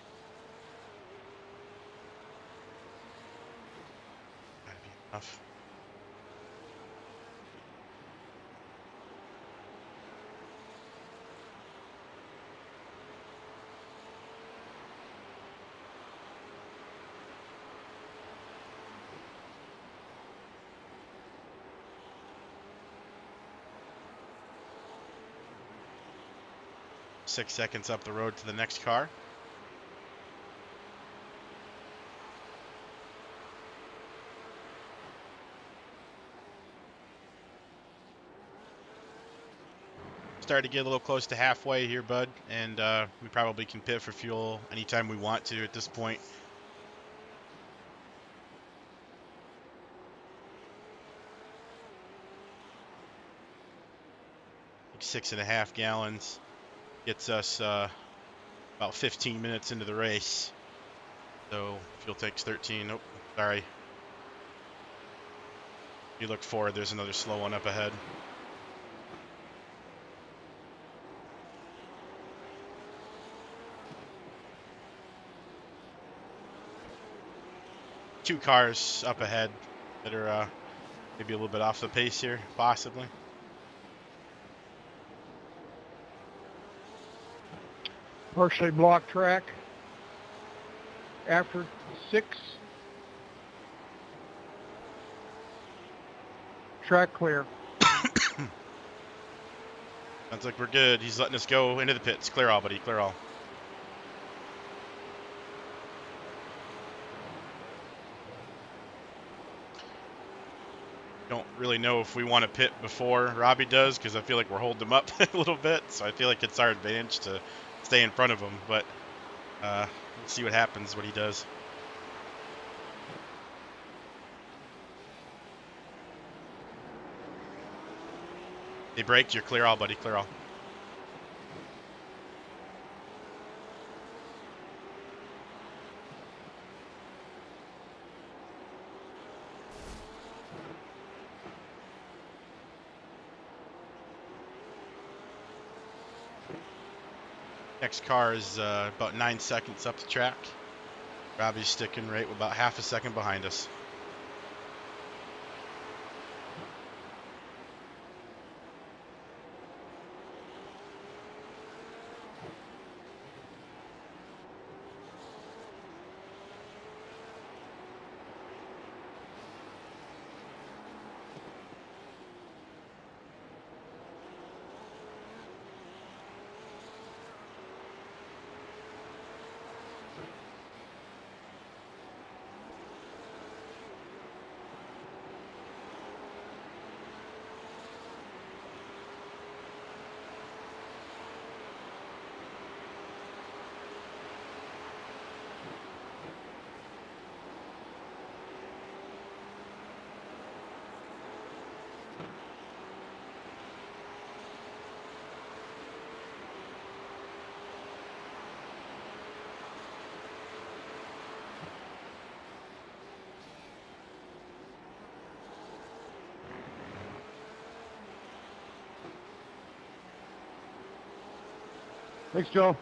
enough. Six seconds up the road to the next car. Starting to get a little close to halfway here, bud, and we probably can pit for fuel anytime we want to at this point. Like 6.5 gallons gets us about 15 minutes into the race. So fuel takes 13. Nope, sorry. If you look forward, there's another slow one up ahead. Two cars up ahead that are maybe a little bit off the pace here, possibly. Partially blocked track. After 6. Track clear. Sounds like we're good. He's letting us go into the pits. Clear all, buddy. Clear all. Don't really know if we want to pit before Robbie does, because I feel like we're holding him up a little bit. So I feel like it's our advantage to stay in front of him. But let's see what happens when he does. They braked. You're clear all, buddy. Clear all. Next car is about 9 seconds up the track. Robbie's sticking right about half a second behind us. Thanks, Joe.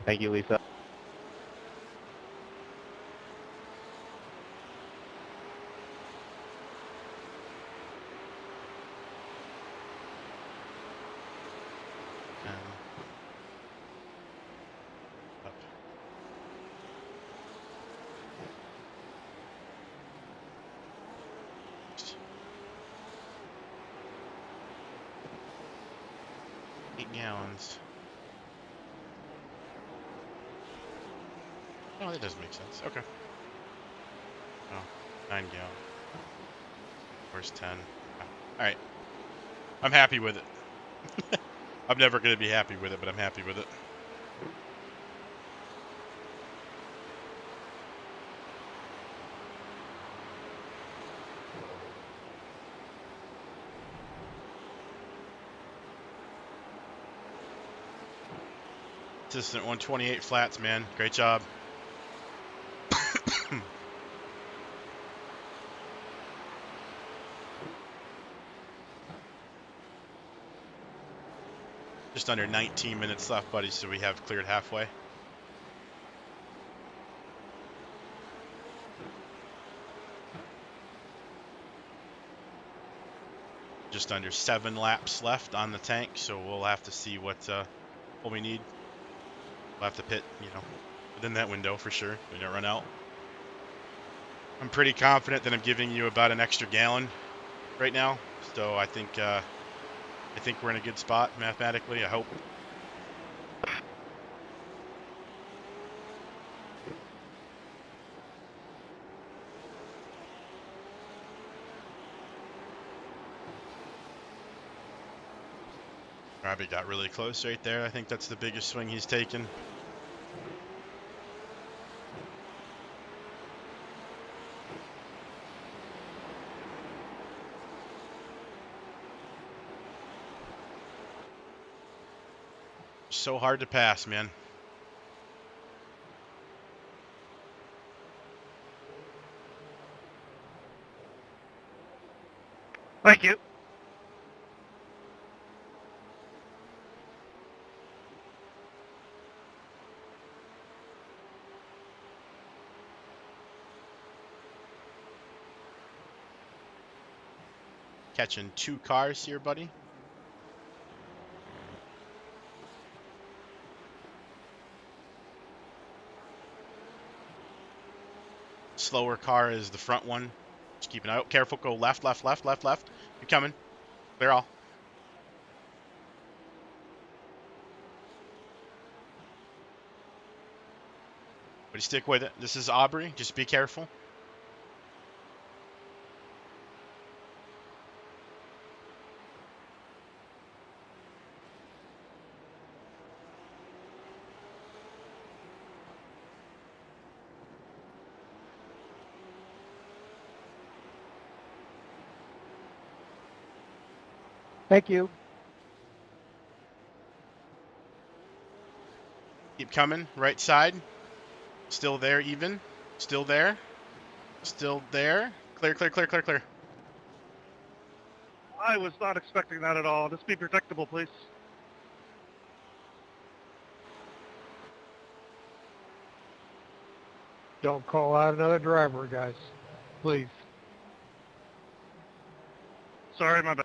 Thank you, Lisa. Up. Eight gallons. Oh, that does make sense. Okay. Oh, 9 gallon. Where's 10? Oh, all right. I'm happy with it. I'm never going to be happy with it, but I'm happy with it. Assistant 128 flats, man. Great job. Just under 19 minutes left, buddy, so we have cleared halfway. Just under 7 laps left on the tank, so we'll have to see what we need. We'll have to pit, within that window for sure. We don't run out. I'm pretty confident that I'm giving you about an extra gallon right now, so I think we're in a good spot mathematically. I hope. Robbie got really close right there. I think that's the biggest swing he's taken. So hard to pass, man. Thank you. Catching 2 cars here, buddy. Slower car is the front one. Just keep an eye out. Careful, go left, left, left, left, left. You're coming. Clear all. But stick with it. This is Aubrey. Just be careful. Thank you. Keep coming. Right side. Still there, even. Still there. Still there. Clear, clear, clear, clear, clear. I was not expecting that at all. Just be predictable, please. Don't call out another driver, guys. Please. Sorry, my bad.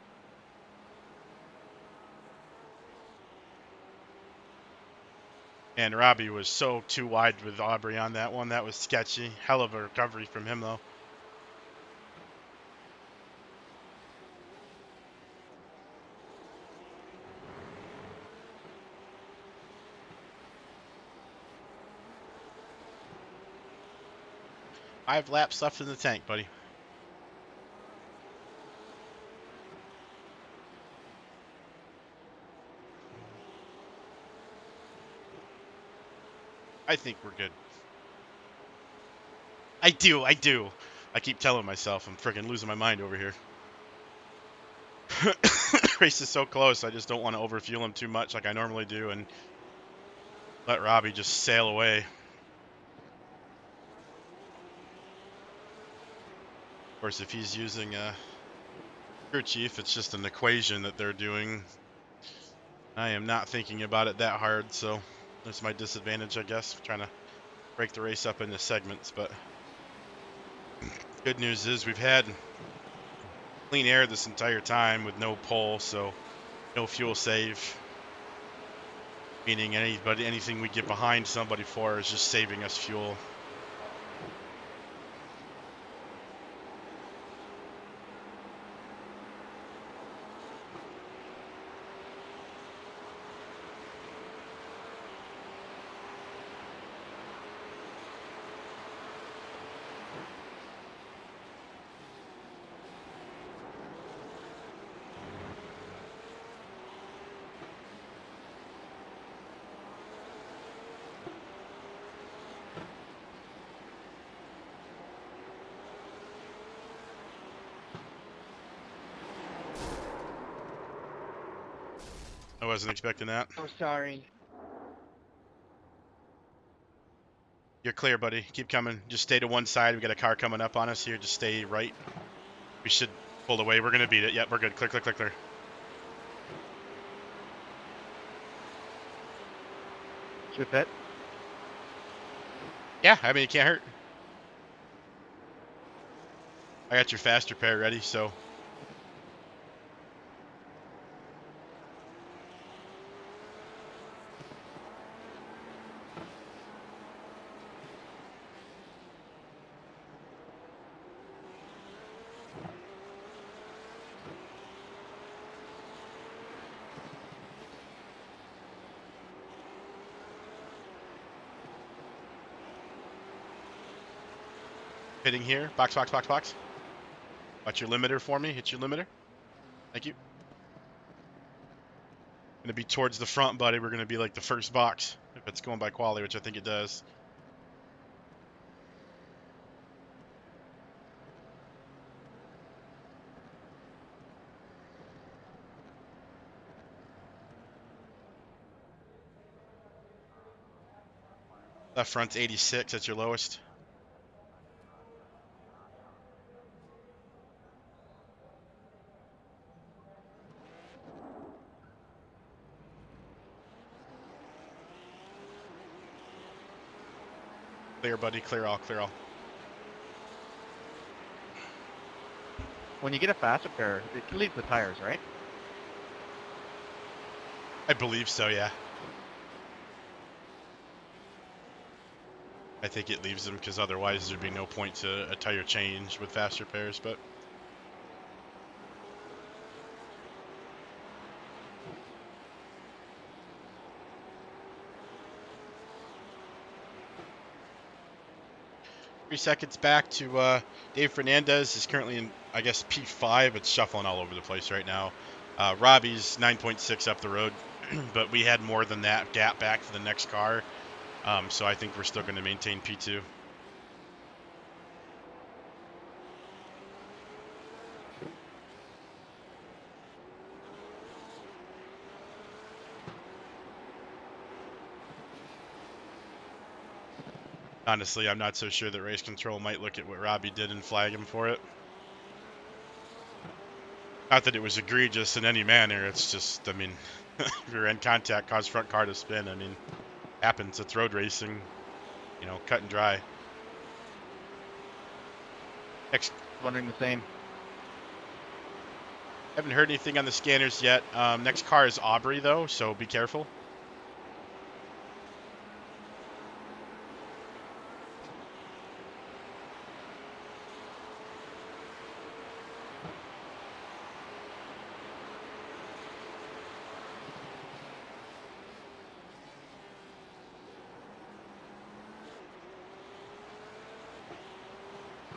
And Robbie was so too wide with Aubrey on that one. That was sketchy. Hell of a recovery from him, though. Five laps left in the tank, buddy. I think we're good. I do. I keep telling myself I'm freaking losing my mind over here. Race is so close, I just don't want to overfuel him too much like I normally do and let Robbie just sail away. Of course, if he's using a crew chief, it's just an equation that they're doing. I am not thinking about it that hard, so that's my disadvantage, I guess, trying to break the race up into segments. But good news is we've had clean air this entire time with no pull, so no fuel save. Meaning anything we get behind somebody for is just saving us fuel. I wasn't expecting that. Oh, sorry. You're clear, buddy. Keep coming. Just stay to one side. We got a car coming up on us here. Just stay right. We should pull away. We're gonna beat it. Yep, we're good. Clear, clear, clear, clear. Should pit. Yeah, I mean, it can't hurt. I got your faster pair ready, so. Hitting here. Box, box, box, box. Watch your limiter for me. Hit your limiter. Thank you. Gonna be towards the front, buddy. We're gonna be like the first box if it's going by quality, which I think it does. Left front's 86. That's your lowest. Clear, buddy. Clear all. Clear all. When you get a faster pair, it can leave the tires, right? I believe so, yeah. I think it leaves them because otherwise there'd be no point to a tire change with faster pairs, but three seconds back to Dave Fernandez is currently in, I guess, P5. It's shuffling all over the place right now. Robbie's 9.6 up the road, but we had more than that gap back to the next car. So I think we're still going to maintain P2. Honestly, I'm not so sure that race control might look at what Robbie did and flag him for it. Not that it was egregious in any manner. It's just, I mean, if you're in contact, cause front car to spin. I mean, happens. It's road racing. You know, cut and dry. Wondering the same. Haven't heard anything on the scanners yet. Next car is Aubrey, though, so be careful.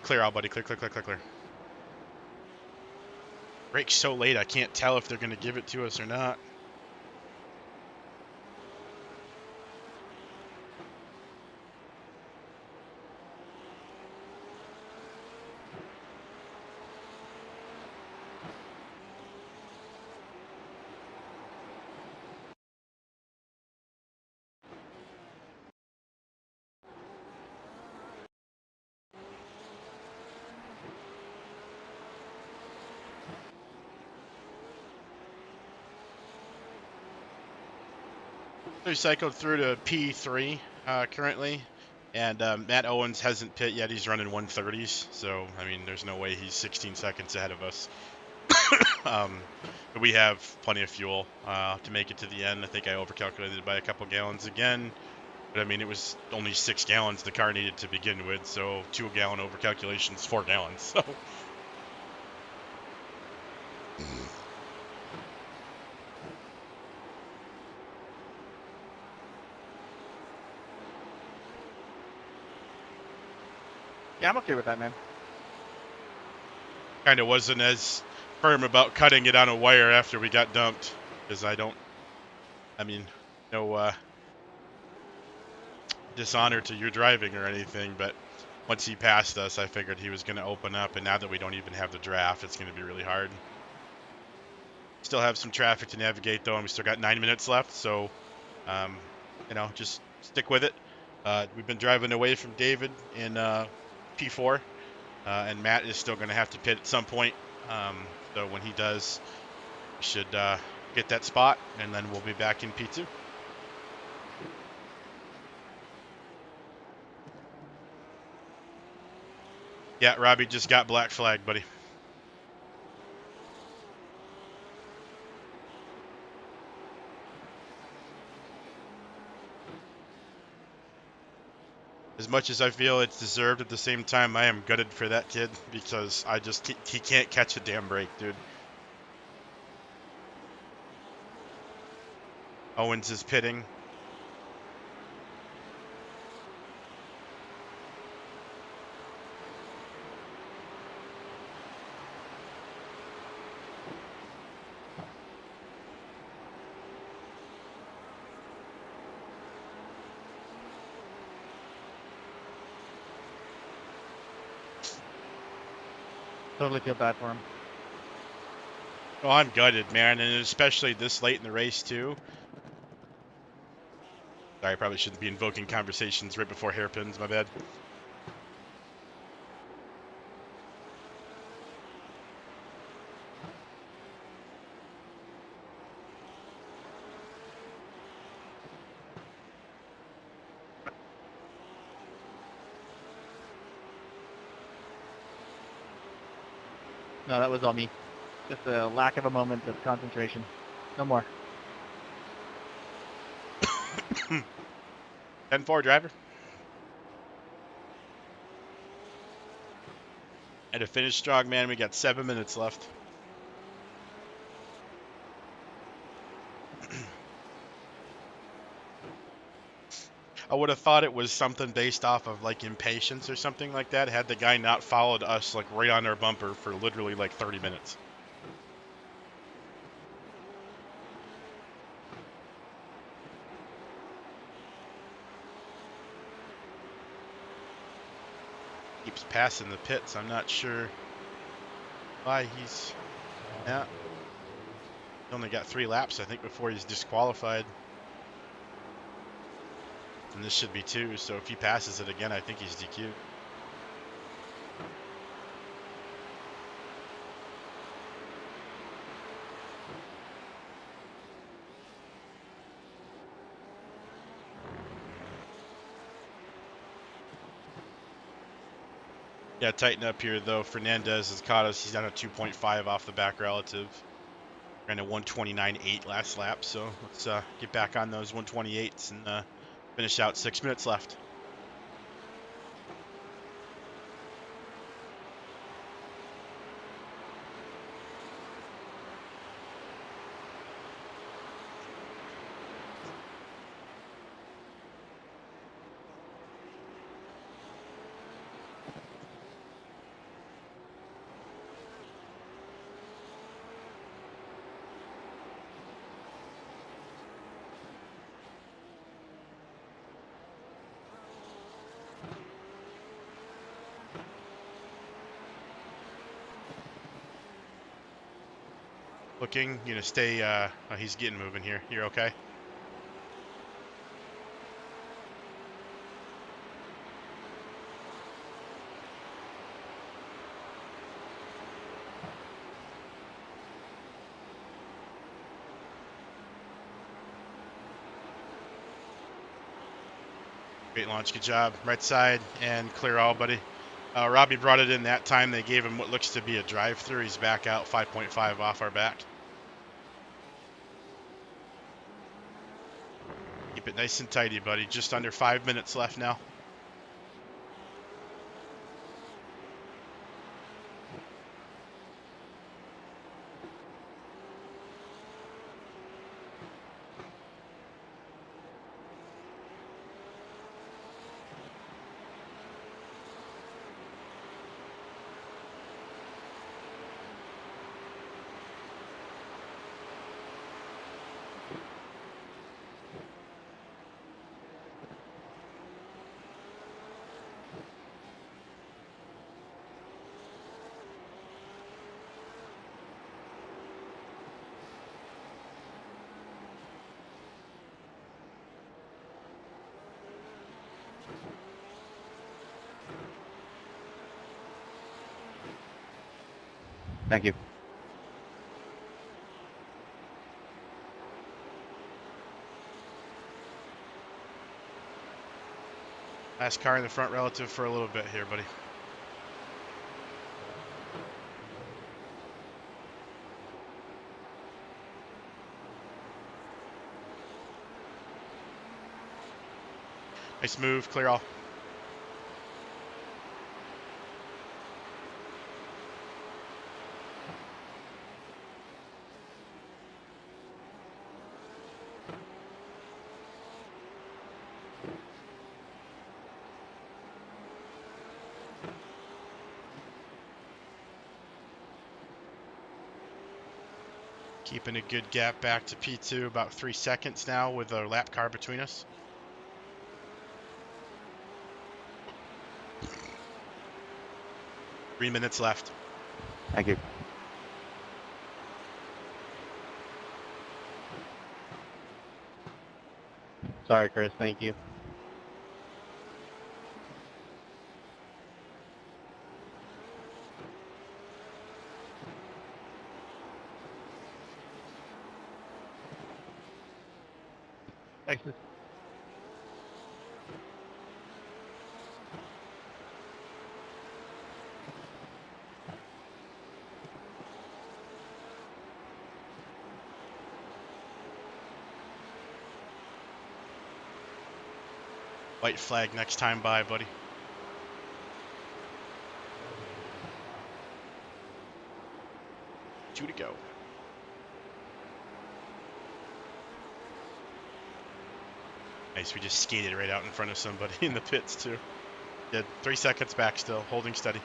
Clear out, buddy. Clear, clear, clear, clear, clear. Brake's so late, I can't tell if they're going to give it to us or not. We cycled through to P3 currently, and Matt Owens hasn't pit yet. He's running 130s, so I mean, there's no way he's 16 seconds ahead of us. But we have plenty of fuel to make it to the end. I think I overcalculated by a couple gallons again, but I mean, it was only 6 gallons the car needed to begin with, so 2 gallon overcalculation is 4 gallons. So. Yeah, I'm okay with that, man. Kind of wasn't as firm about cutting it on a wire after we got dumped, because I mean, no dishonor to your driving or anything, but once he passed us, I figured he was going to open up, and now that we don't even have the draft, it's going to be really hard. Still have some traffic to navigate though, and we still got 9 minutes left. So, just stick with it. We've been driving away from David in P4, and Matt is still going to have to pit at some point. So when he does, we should get that spot, and then we'll be back in P2. Yeah, Robbie just got black flag, buddy. As much as I feel it's deserved, at the same time, I am gutted for that kid because he can't catch a damn break, dude. Owens is pitting. Totally feel bad for him. Oh, I'm gutted, man, and especially this late in the race, too. Sorry, I probably shouldn't be invoking conversations right before hairpins, my bad. No, that was all me. Just a lack of a moment of concentration. No more. 10-4 driver. And to finish strong, man, we got 7 minutes left. I would have thought it was something based off of like impatience or something like that, had the guy not followed us like right on our bumper for literally like 30 minutes. Keeps passing the pits. I'm not sure why he's... Yeah. He only got 3 laps, I think, before he's disqualified. And this should be 2, so if he passes it again, I think he's DQ'd. Yeah, tighten up here, though. Fernandez has caught us. He's down at 2.5 off the back relative. Ran a 129.8 last lap, so let's get back on those 128s and finish out. 6 minutes left. Looking, stay, oh, he's getting moving here. You're okay? Great launch, good job. Right side and clear all, buddy. Robbie brought it in that time. They gave him what looks to be a drive-through. He's back out 5.5 off our back. Keep it nice and tidy, buddy. Just under 5 minutes left now. Thank you. Last car in the front relative for a little bit here, buddy. Nice move, clear all. Keeping a good gap back to P2, about 3 seconds now with a lap car between us. Three minutes left. Thank you. Sorry, Chris. Thank you. Thanks. White flag next time by, buddy. Two to go. Nice, we just skated right out in front of somebody in the pits too. Good, 3 seconds back still, holding steady.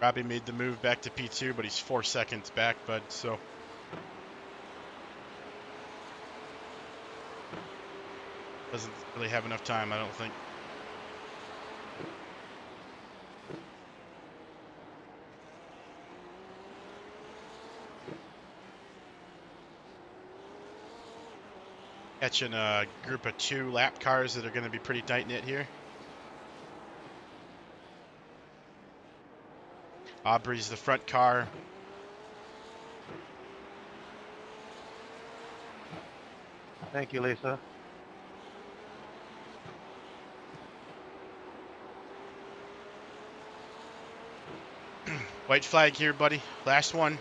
Robbie made the move back to P2, but he's 4 seconds back, bud, so. Doesn't really have enough time, I don't think. Catching a group of 2 lap cars that are going to be pretty tight knit here. Aubrey's the front car. Thank you, Lisa. White flag here, buddy. Last one.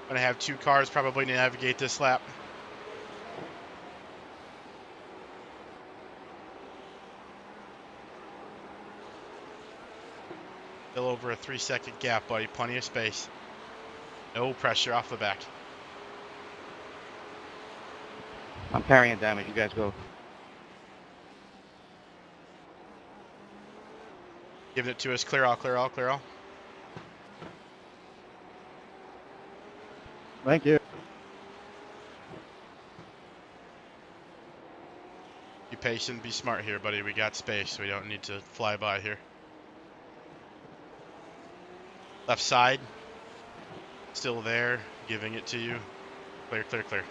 Gonna have 2 cars probably to navigate this lap. Still over a 3-second gap, buddy. Plenty of space. No pressure off the back. I'm carrying damage. You guys go. Giving it to us. Clear all, clear all, clear all. Thank you. Be patient, be smart here, buddy. We got space. We don't need to fly by here. Left side. Still there. Giving it to you. Clear, clear, clear.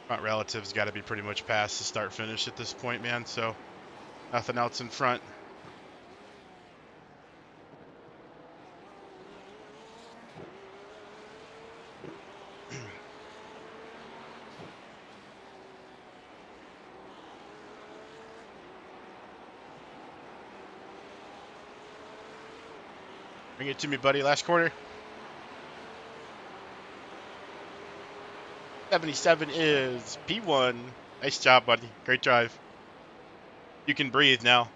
Front relatives got to be pretty much past the start finish at this point, man. So nothing else in front. Bring it to me, buddy. Last quarter. 77 is P1. Nice job, buddy. Great drive. You can breathe now.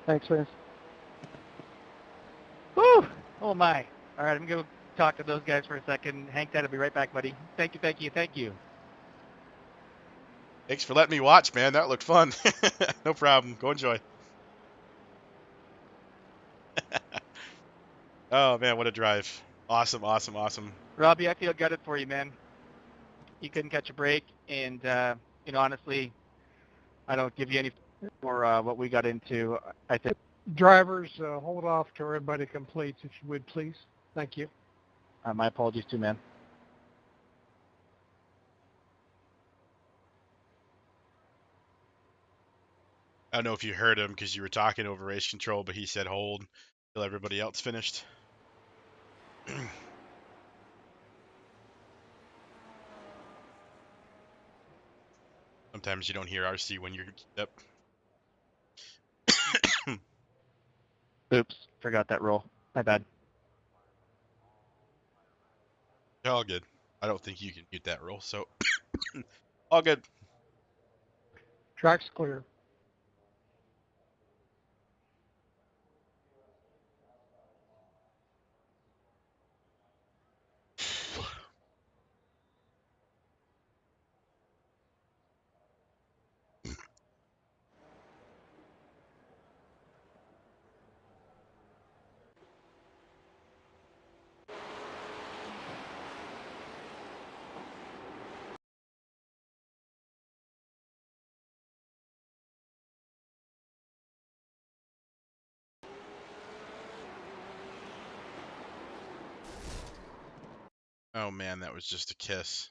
Thanks, Vince. Woo! Oh my. All right, I'm gonna go talk to those guys for a second. Hank, that'll be right back, buddy. Thank you, thank you, thank you. Thanks for letting me watch, man. That looked fun. No problem. Go enjoy. Oh man, what a drive! Awesome, awesome, awesome. Robbie, I feel gutted for you, man. You couldn't catch a break, and honestly, I don't give you any for what we got into. I think Drivers, hold off till everybody completes, if you would, please. Thank you. my apologies too, man. I don't know if you heard him because you were talking over race control, but he said hold till everybody else finished. Sometimes you don't hear RC when you're up. Oops, forgot that roll. My bad. All good. I don't think you can mute that roll, so all good. Track's clear. Oh man, that was just a kiss.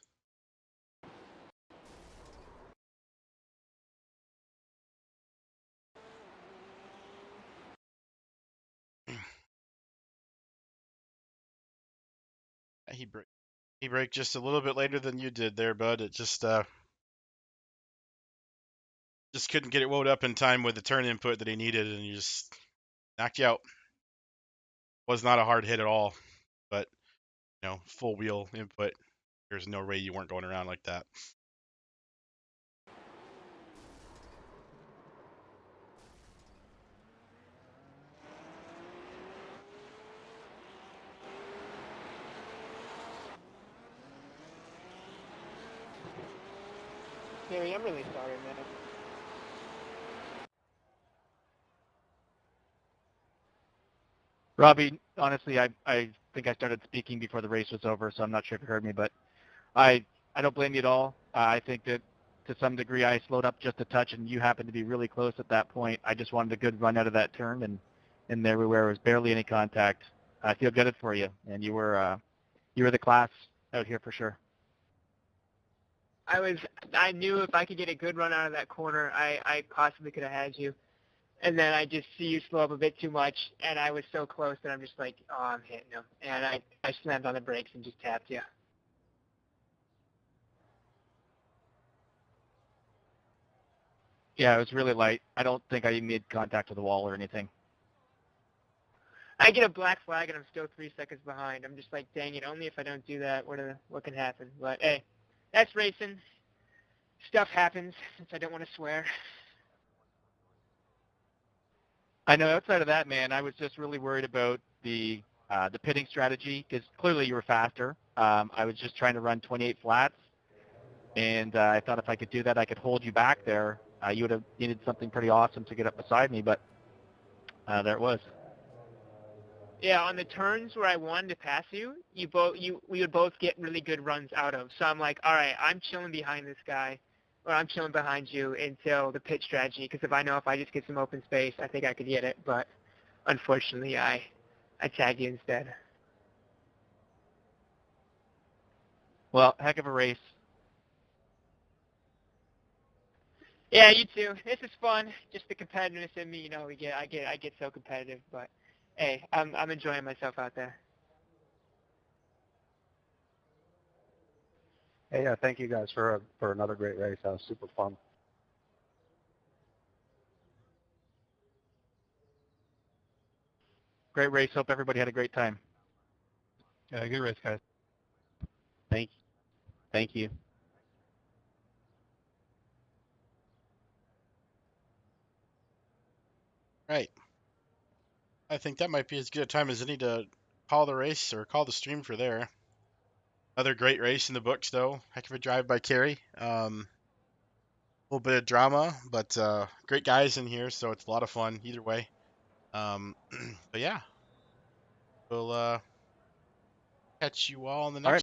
He braked just a little bit later than you did there, bud. It just couldn't get it wound up in time with the turn input that he needed, and you just knocked you out. Was not a hard hit at all, but full wheel input. There's no way you weren't going around like that. Carey, I'm really sorry, man. Robbie, honestly, I think I started speaking before the race was over, so I'm not sure if you heard me, but I don't blame you at all. I think that to some degree I slowed up just a touch, and you happened to be really close at that point. I just wanted a good run out of that turn, and everywhere was barely any contact. I feel gutted for you, and you were the class out here for sure. I knew if I could get a good run out of that corner, I possibly could have had you. And then I just see you slow up a bit too much, and I was so close that I'm just like, oh, I'm hitting him. And I slammed on the brakes and just tapped you. Yeah, it was really light. I don't think I made contact with the wall or anything. I get a black flag, and I'm still 3 seconds behind. I'm just like, dang it, only if I don't do that, what can happen? But, hey, that's racing. Stuff happens, since I don't want to swear. I know. Outside of that, man, I was just really worried about the pitting strategy because clearly you were faster. I was just trying to run 28 flats, and I thought if I could do that, I could hold you back there. You would have needed something pretty awesome to get up beside me, but there it was. Yeah, on the turns where I wanted to pass you, we would both get really good runs out of. So I'm like, all right, I'm chilling behind this guy, or I'm chilling behind you until the pit strategy. Because if I just get some open space, I think I could get it. But unfortunately, I tagged you instead. Well, heck of a race. Yeah, you too. This is fun. Just the competitiveness in me, I get so competitive. But hey, I'm enjoying myself out there. Hey, thank you guys for another great race. That was super fun. Great race. Hope everybody had a great time. Yeah, good race, guys. Thank you. Right. I think that might be as good a time as any to call the race or call the stream for there. Another great race in the books, though. Heck of a drive by Carey. little bit of drama, but great guys in here, so it's a lot of fun either way. But yeah, we'll catch you all in the All right. next